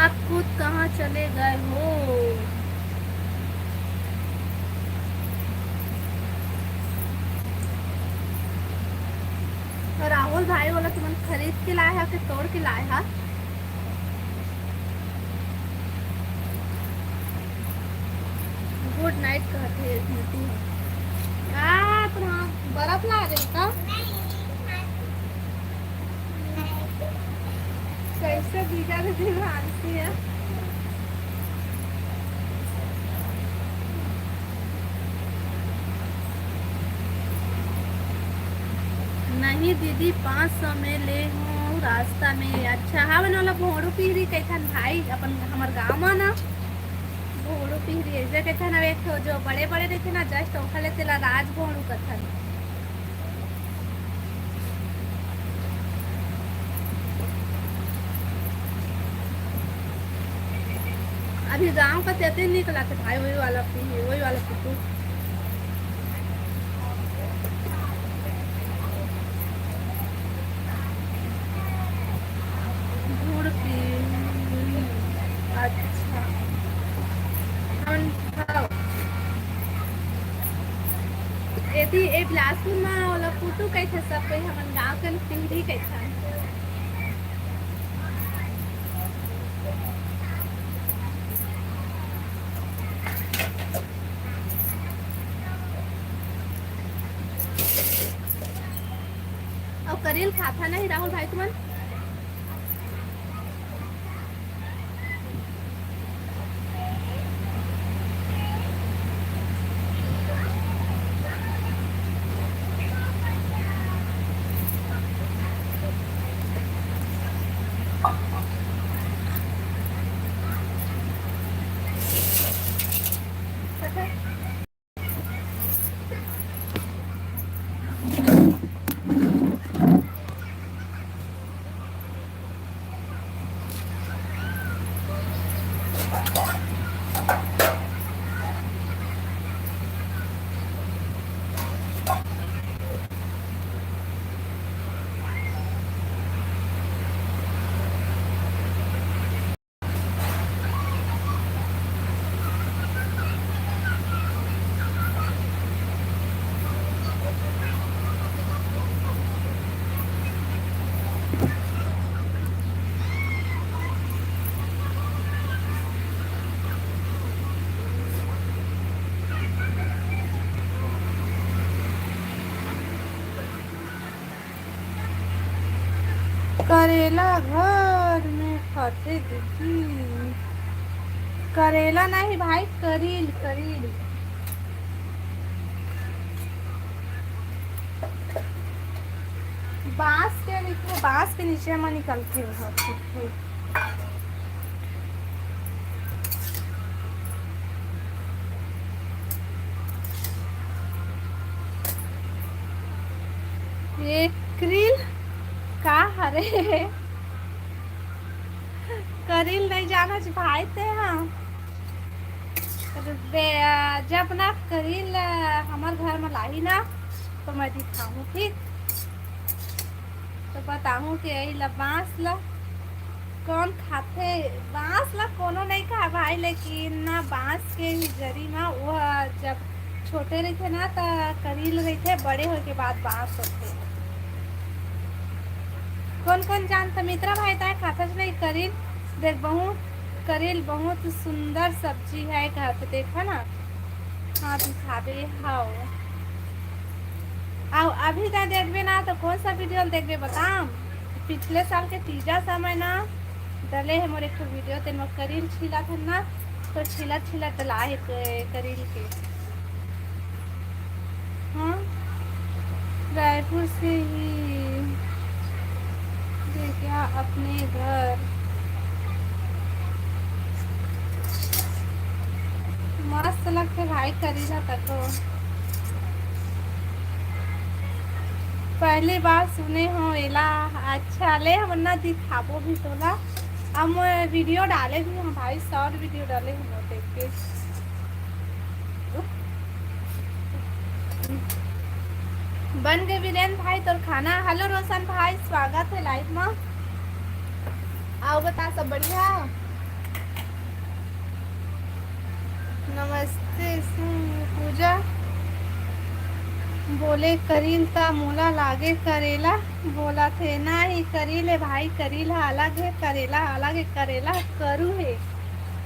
आप खुद कहाँ चले गए हो? राहुल भाई बोला तुम खरीद के लाए है कि तोड़ के लाए है? गुड नाइट कहते हैं। पर हाँ बर्फ ला रही का कैसे भीगा के दिवाली है। नहीं दीदी 500 में ले हूँ रास्ता में। अच्छा हाँ वाला भोड़ू पीहरी कैथन भाई अपन हमार गाँव में ना भोड़ू पीहरी ऐसे कैथन अब एक जो बड़े बड़े रहते ना जस्ट ओखले तेला राज भोड़ू कथन। अभी गांव का तेते निकला था भाई वही वाला पीहरी वही वाला कुकू। अच्छा यदि ए बिलासपुर में वाला कुटू कैसे सब कोई हमन गांव के पीढ़ी कैसा और करेल खाता नहीं राहुल भाई तुमन? करेला घर में खाते दीदी। करेला नहीं भाई करील करील। बांस के नीचे में निकलते हो। ये करील का हरे करील नहीं जाना भाई थे हाँ जब ना करील हमारे घर में लाई ना तो मैं दिखाऊँ ठीक तो बताऊँ कि यही ला बांस ला कौन खाते बांस ला कोनो नहीं खा भाई लेकिन ना बांस के ही जरी ना वो जब छोटे रहते ना तो करील रहते बड़े हो के बाद बांस होते। कौन कौन जानता मित्रा भाई ताए खाता नहीं करील देख बहुत करेल बहुत सुंदर सब्जी है घर पे देखा ना। हाँ दिखाबे हाँ आओ अभी का देखबे ना तो कौन सा वीडियो देखबे बताम। पिछले साल के तीजा समय ना डले है मोरे को वीडियो तेन में करील छिला था ना तो छिला छिला डला है करील के। हाँ रायपुर से ही क्या अपने घर। मस्त लगते भाई करीला तक तो पहली बार सुने हो एला। अच्छा ले वरना दिखाबो भी तोला। हम वीडियो डाले भी हम भाई, शॉर्ट वीडियो डाले हम देख के। बन गए वीरेंद्र भाई तोर खाना। हेलो रोशन भाई, स्वागत है लाइव में। आओ बता, सब बढ़िया। नमस्ते पूजा। बोले करील ता मोला लागे करेला। बोला थे ना ही करी ले भाई, करीला अलग है करेला अलग है। करेला करू है,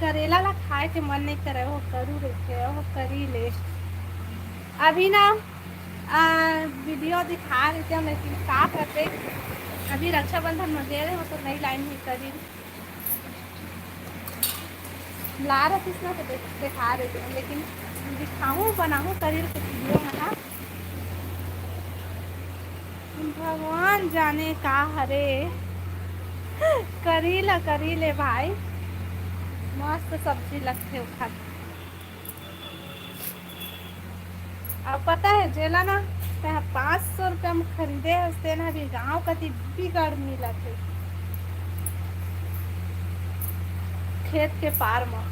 करेला ला खाए के मन नहीं करे वो करू रखे वो करी ले। अभी ना वीडियो दिखा रहे थे लेकिन क्या करते, अभी रक्षाबंधन में दे रहे हो तो नई लाइन ही करी ला रहे थे इसमें तो दिखा रहे थे, लेकिन दिखाऊँ बनाऊँ करी के वीडियो में ना भगवान जाने का हरे। करी ले भाई, मस्त सब्जी लगते खा। अब पता है जेला ना 500 रुपया में खरीदे उससे ना भी गाँव का बिगड़ मिला थे खेत के पार में।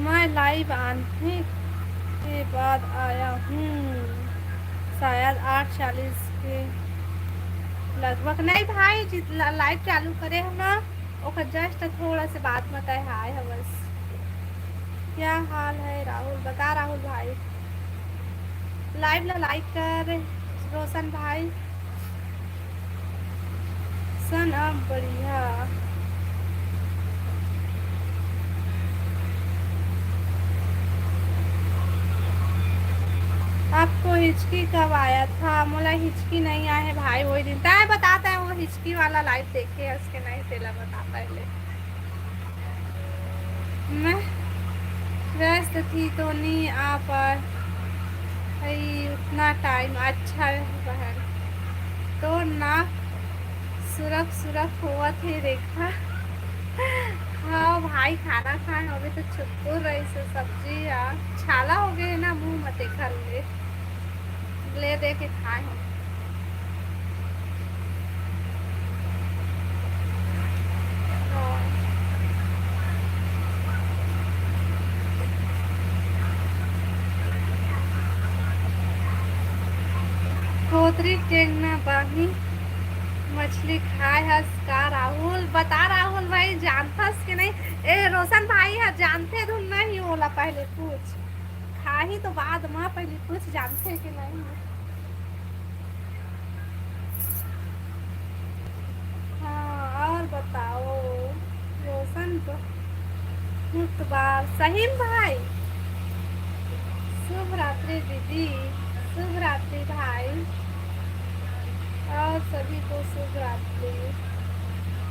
मैं लाइव आने के बाद आया हूँ, शायद 8:40 के लगभग। नहीं भाई लाइव चालू करे हम ना ओकर जस्ट थोड़ा से बात बताए हाय हवस। क्या हाल है राहुल, बता राहुल भाई। लाइव ला लाइक कर रोशन भाई। सन अब बढ़िया। आपको हिचकी कब आया था? मोला हिचकी नहीं आया है भाई, वही दिन ताए बताता है वो हिचकी वाला लाइव देखे उसके नहीं तेला बताता है। मैं व्यस्त थी तो नहीं आ पर उतना टाइम। अच्छा बहन तो ना सुरख हुआ थे रेखा। हाँ भाई खाना खाए अभी तो छुट्टू रही से सब्जी या छाला हो गए ना मुंह मत देखा ले दे के खाए हम। खोतरी टेंगना बाही मछली खाए हस का राहुल। बता राहुल भाई जानथस के नहीं? ए रोशन भाई है जानते धुन नहीं होला, पहले पूछ। खा ही तो बाद में पहले पूछ जानते कि नहीं। हाँ और बताओ रोशन बार सहीम भाई। शुभ रात्रि दीदी, शुभ रात्रि भाई और सभी को शुभ रात्रि।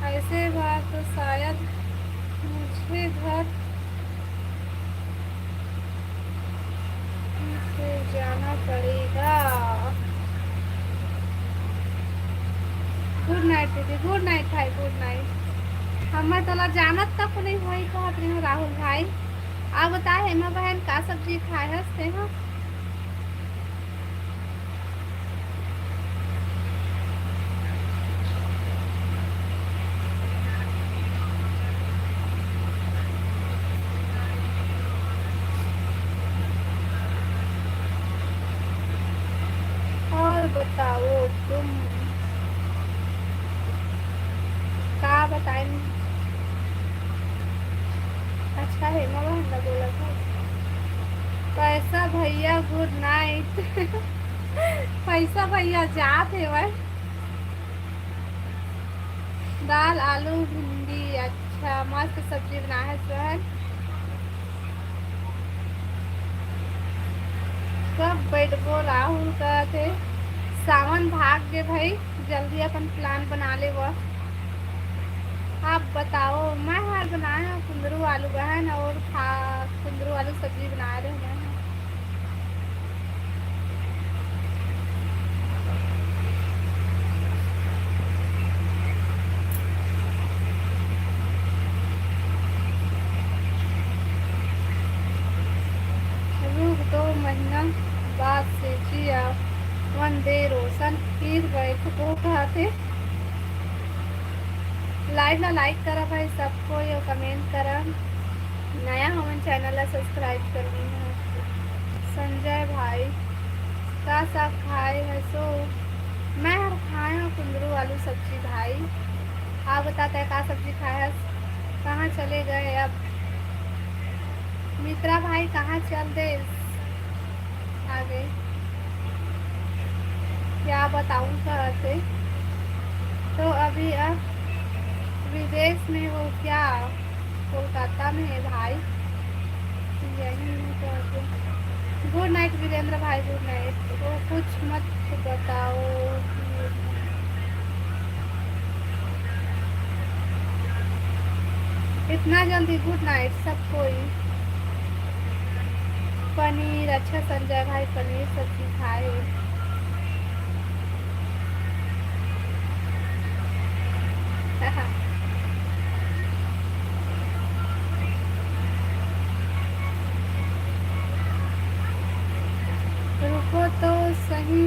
ऐसे बात तो शायद मुझे घर से जाना पड़ेगा। गुड नाइट दीदी, गुड नाइट भाई, गुड नाइट। हमें तो जानत तक नहीं हुई कहत रही हूँ राहुल भाई। आप बताए हेमा बहन का सब्जी खाए हंसते हैं? और बताओ तुम का बताए। अच्छा है हेमा बहन ने बोला था। पैसा भैया गुड नाइट। पैसा भैया जात है वह। दाल आलू भिंडी, अच्छा मस्त सब्जी बना है सोहन। कब बैठबो राहुल कहते सावन भाग गए भाई, जल्दी अपन प्लान बना ले वो। आप बताओ। मैं हर बनाया कुंदरू आलू बहन और कुंदरू आलू सब्जी बना रहे हैं। दे रोशन फिर बैठ को कहते लाइव ला लाइक करा भाई सबको यो कमेंट करा नया हमन चैनल ला सब्सक्राइब करनी है। संजय भाई का साग खाए है सो मैं हर खाए हूँ कुंदरू आलू सब्जी भाई। आप बताते हैं का सब्जी खाया है कहाँ चले गए अब मित्रा भाई कहाँ चल दे आगे क्या बताऊँ कहते तो अभी अब विदेश में हो क्या कोलकाता में है भाई यही कहते। गुड नाइट वीरेंद्र भाई गुड नाइट। वो कुछ मत बताओ इतना जल्दी गुड नाइट सब कोई। पनीर अच्छा संजय भाई पनीर सब्जी खाए रुको तो सही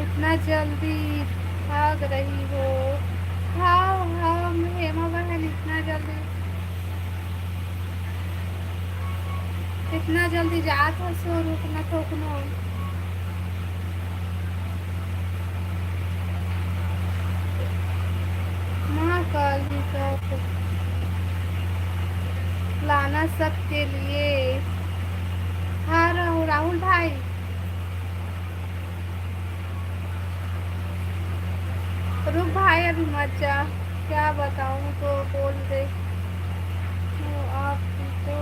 इतना जल्दी भाग रही हो। हाँ हाँ हेमा बहन इतना जल्दी जात हो सो रुकना ठोकनो माँ कल ही कहते लाना सबके लिए। हाँ राहुल भाई रुक भाई अभी मत जा क्या बताऊँ तो बोल दे तो आप तो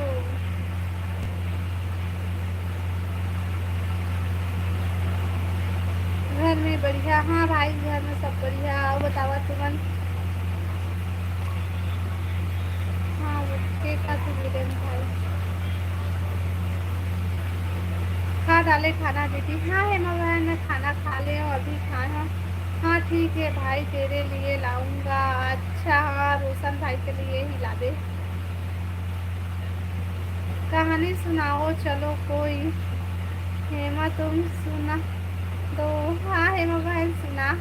घर में बढ़िया। हाँ भाई घर में सब बढ़िया आओ बतावा तुमन। हाँ केक का भाई खा डाले खाना दीदी। हाँ हेमा बहन मैं खाना खा ले और अभी खाए हैं। हाँ ठीक है भाई तेरे लिए लाऊंगा। अच्छा हाँ रोशन भाई के लिए ही ला दे। कहानी सुनाओ चलो कोई। हेमा तुम सुना दो। हाँ हेमा बहन सुना।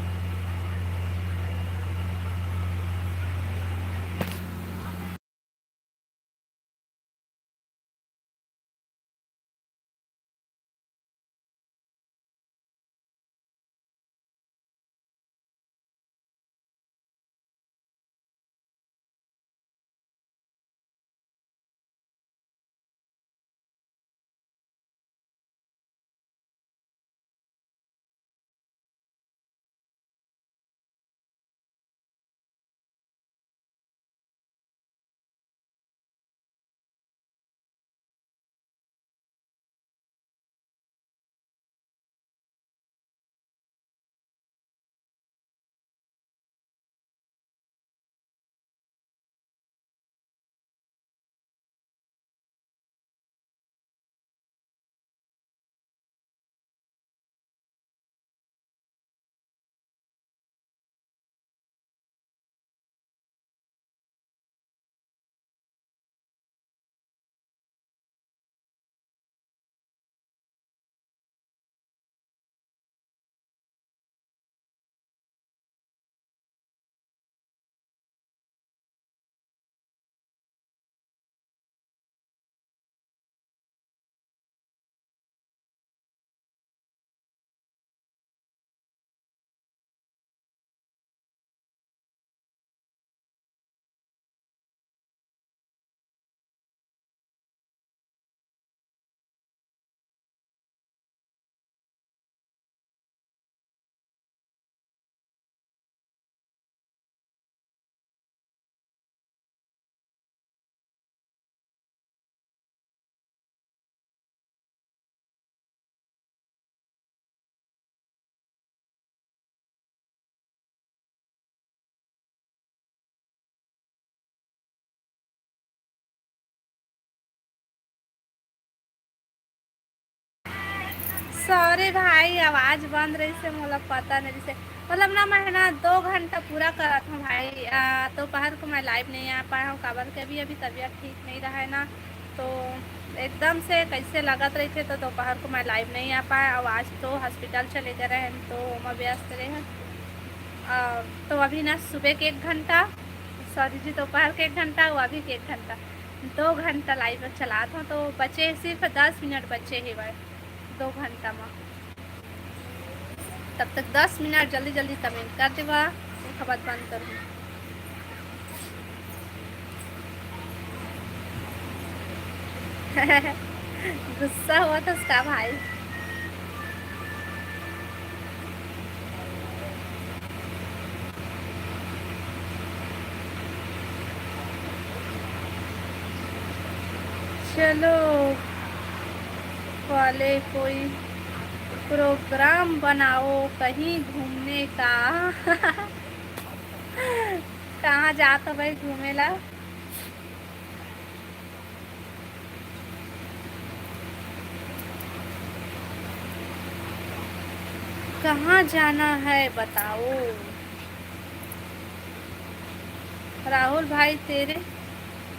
सॉरी भाई आवाज बंद रही से मतलब पता नहीं से मतलब ना मैं ना 2 घंटा पूरा करा था भाई। दोपहर को मैं लाइव नहीं आ पाया हूँ काबर के अभी तबीयत ठीक नहीं रहा है ना तो एकदम से कैसे लगत रही थे, तो दोपहर को मैं लाइव नहीं आ पाया। और आज तो हॉस्पिटल चले गए रहे हैं, तो वहाँ व्यस्त रहे हैं। तो अभी ना सुबह के 1 घंटा, सॉरी जी, दोपहर के 1 घंटा, वो अभी के 1 घंटा, 2 घंटा लाइव चला था। तो बचे सिर्फ 10 मिनट बचे ही भाई 2 घंटा में। तब तक 10 मिनट जल्दी जल्दी कमेंट कर देवा, खबर बंद करूँ। गुस्सा हुआ था उसका भाई। चलो वाले कोई प्रोग्राम बनाओ कहीं घूमने का। कहाँ जाता भाई घूमे ला? कहाँ जाना है बताओ। राहुल भाई तेरे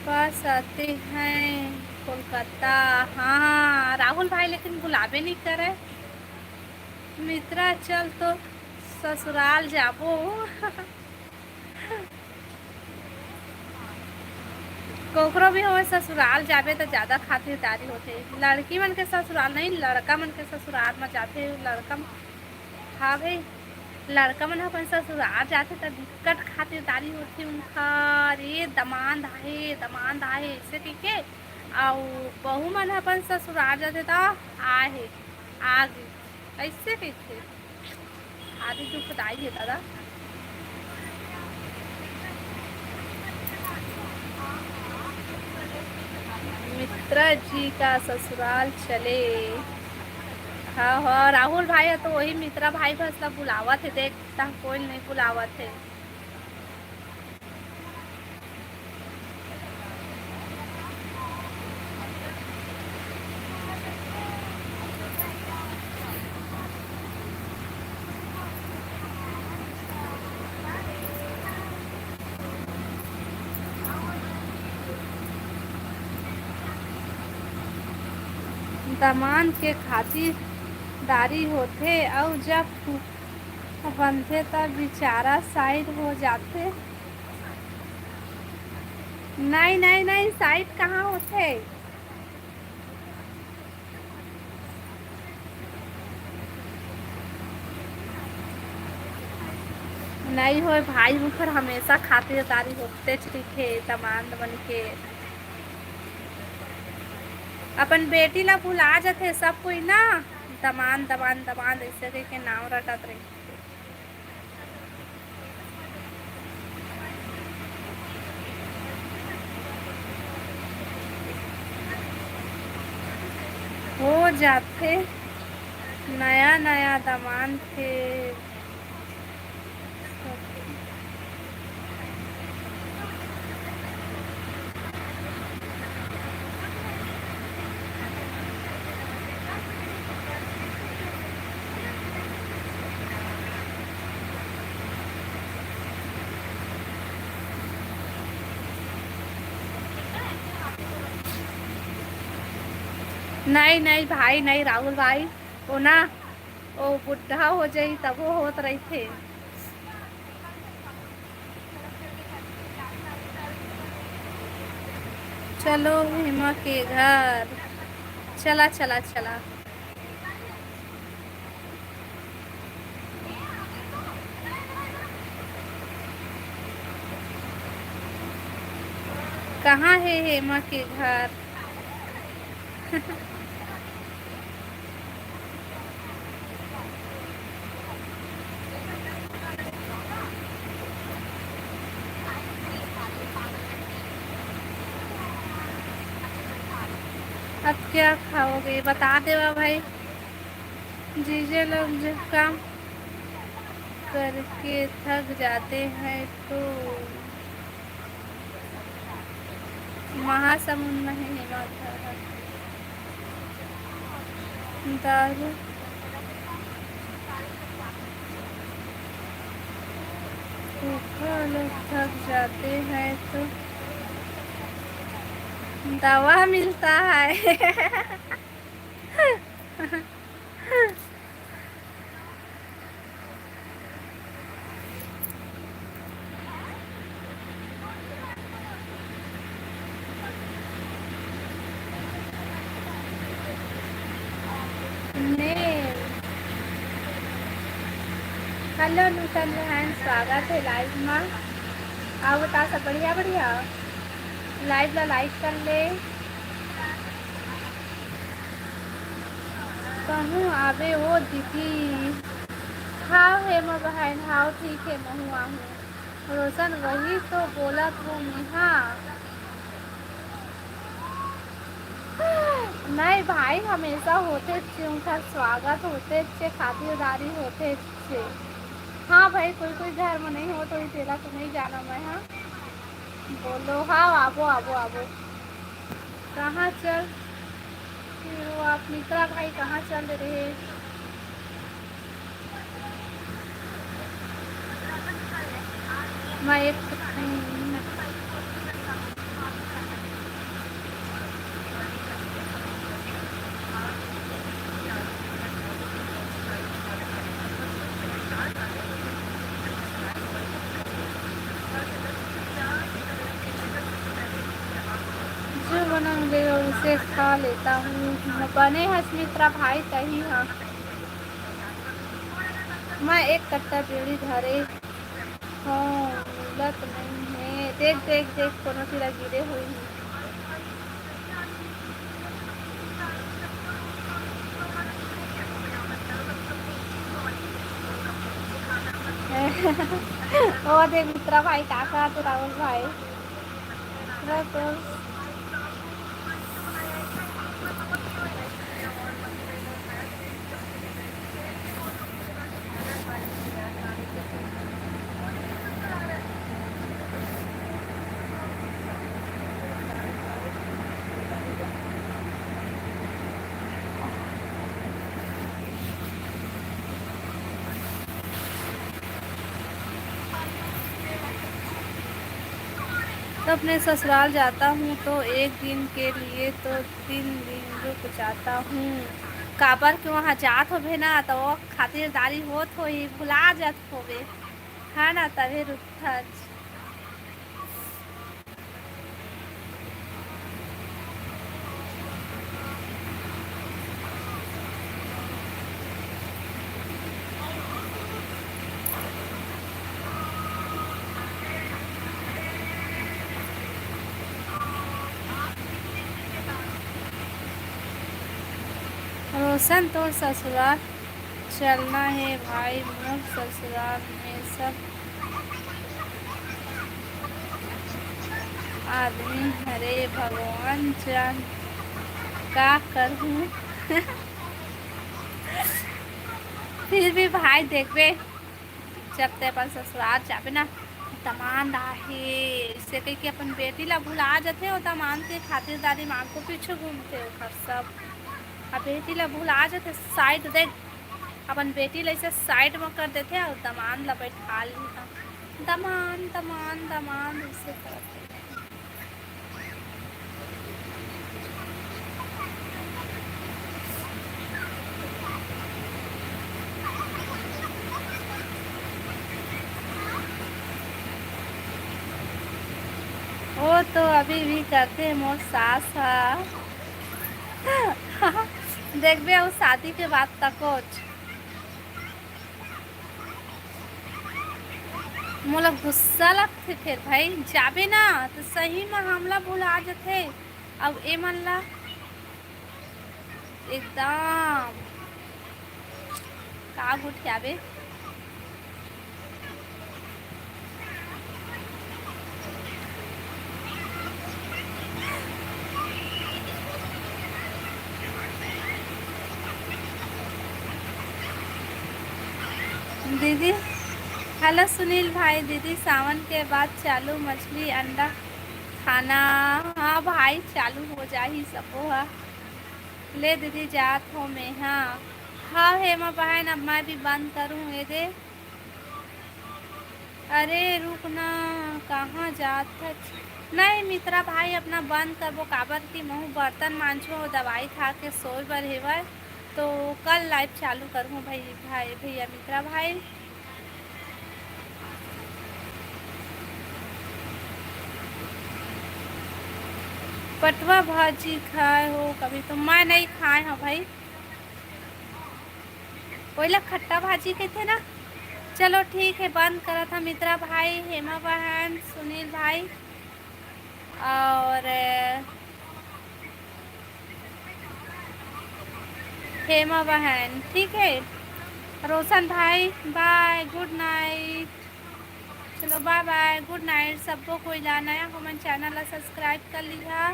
पास आते हैं कोलकाता। हाँ राहुल भाई, लेकिन बुलावे नहीं करे। मित्रा चल तो ससुराल जाबो। कोकरो भी हो ससुराल जाबे तो ज़्यादा खातिरदारी होते। लड़की मन के ससुराल नहीं, लड़का मन के ससुराल में जाते। लड़का हाँ भाई, लड़का मन अपन ससुराल जाते तो दिक्कत खातिरदारी होती उनका। अरे दमान धाहे ऐसे कह के। और बहू मन अपन ससुराल जाते तो आहे आगे ऐसे कहते। आदि दुखदाई है दादा। मित्रा जी का ससुराल चले। हाँ हाँ राहुल भाई है तो वही मित्रा भाई भसला बुलावा थे। देखता कोई नहीं बुलावा थे। दामान के खातिरदारी होते और जब बनते तब बेचारा साइड हो जाते। नहीं नहीं नहीं, साइड कहाँ होते। नहीं हो भाई, मुखर हमेशा खातिरदारी होते दिखे दामान बन के। अपन बेटी ला भुला जाते सब कोई ना। दमान दमान दमान ऐसे कह के नाम रटत रही। हो जाते नया नया दमान थे। नहीं नहीं भाई नहीं राहुल भाई, वो ना वो बुढ़ा हो जाई तब वो होत रही थे। चलो हेमा के घर। चला चला चला। कहाँ है हेमा के घर? अब क्या खाओगे बता देवा भाई। जीजे लोग जब काम करके थक जाते हैं तो महासमुंद में है हिमालय। दारू लोग थक जाते हैं तो दवा मिलता है। हेलो नूतन बहन, स्वागत है लाइव में। आओ बता सब बढ़िया बढ़िया। लाइव ला लाइक कर ले। कहूँ आवे वो दीदी। हाँ है मैं बहन, हाँ ठीक है मैं हुआ हूँ। रोशन वही तो बोला तू नेहा। नहीं भाई, हमेशा होते थे उनका स्वागत, होते थे खातिरदारी होते थे। हाँ भाई, कोई कोई घर में नहीं हो तो तेरा तो नहीं जाना मैं। हाँ बोलो। हाँ आबो आबो आबो। कहाँ चल हो आप मित्रा भाई, कहाँ चल रहे? मैं एक जो बना मिलेगा उसे खा लेता हूँ। बने हसमित्रा भाई तही। हाँ मैं एक कट्टा बीड़ी धरे हाँ मिलत नहीं है। देख देख देख कोनो तीरा गिरे हुई है। ओ देख मित्रा भाई काका तो राहुल भाई तो अपने ससुराल जाता हूँ तो एक दिन के लिए तो 3 दिन रुक जाता हूँ। काबर के वहाँ जात होबे ना तो वो खातिरदारी होत हो ही भुला जात होबे है ना, तभी रुकता। रोशन तो ससुराल चलना है भाई, मोर ससुराल में सब आदमी हरे भगवान जान का करूँ। फिर भी भाई देखबे जब ते अपन ससुराल जाबे ना तमान आहे इसे कही कि अपन बेटी ला भुला जाते हो तमान के खातिरदारी मांग को पीछे घूमते हो सब। अब बेटी ला भुला जाते साइड देख अपन बेटी ला इसे साइड में कर देते और दमान ला बैठा ली। दमान दमान दमान इसे करते। वो तो अभी भी करते हैं मोर सास। देखबे उस शादी के बाद तक मोला गुस्सा लगते फिर भाई जाबे ना तो सही में हमला भुला जाते। अब ए मन ला एकदम का उठाबे। दीदी हेलो सुनील भाई, दीदी सावन के बाद चालू मछली अंडा खाना। हाँ भाई चालू हो जा ही सको। हाँ ले दीदी जात हो मैं। हाँ हाँ है मैं बहन, अब मैं भी बंद करूँ ये दे। अरे रुकना कहाँ जात है। नहीं मित्रा भाई अपना बंद करबो काबर की महू बर्तन मांझो दवाई खा के सोए बर हेवय तो कल लाइव चालू करूँ भैया मित्रा भाई। पटवा भाजी खाए हो कभी? तो मैं नहीं खाए हो भाई, वही खट्टा भाजी के थे ना। चलो ठीक है, बंद करा था मित्रा भाई, हेमा बहन, सुनील भाई और हेमा बहन, ठीक है। रोशन भाई बाय, गुड नाइट। चलो बाय बाय, गुड नाइट सबको। कोई ला नया हो मन चैनल ला सब्सक्राइब कर लिहा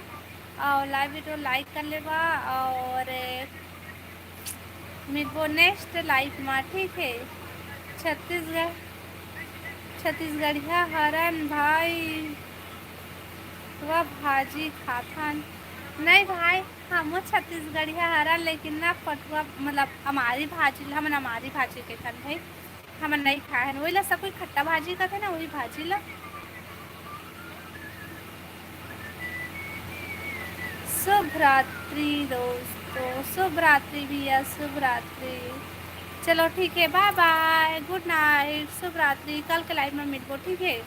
और लाइव वीडियो लाइक कर लेवा और मिलबो नेक्स्ट लाइव में, ठीक है। छत्तीसगढ़िया हरन भाई वह भाजी खाथन नहीं भाई, हम छत्तीसगढ़िया हरन लेकिन ना पटुआ मतलब हमारी भाजी के थन भाई, हम नहीं खाए हैं। वही ला सब कोई खट्टा भाजी का थे ना, वही भाजी ला। शुभ रात्रि दोस्तों, शुभ रात्रि भैया, शुभ रात्रि। चलो ठीक है, बाय बाय, गुड नाइट, शुभ रात्रि। कल के लाइव में मिलबो, ठीक है।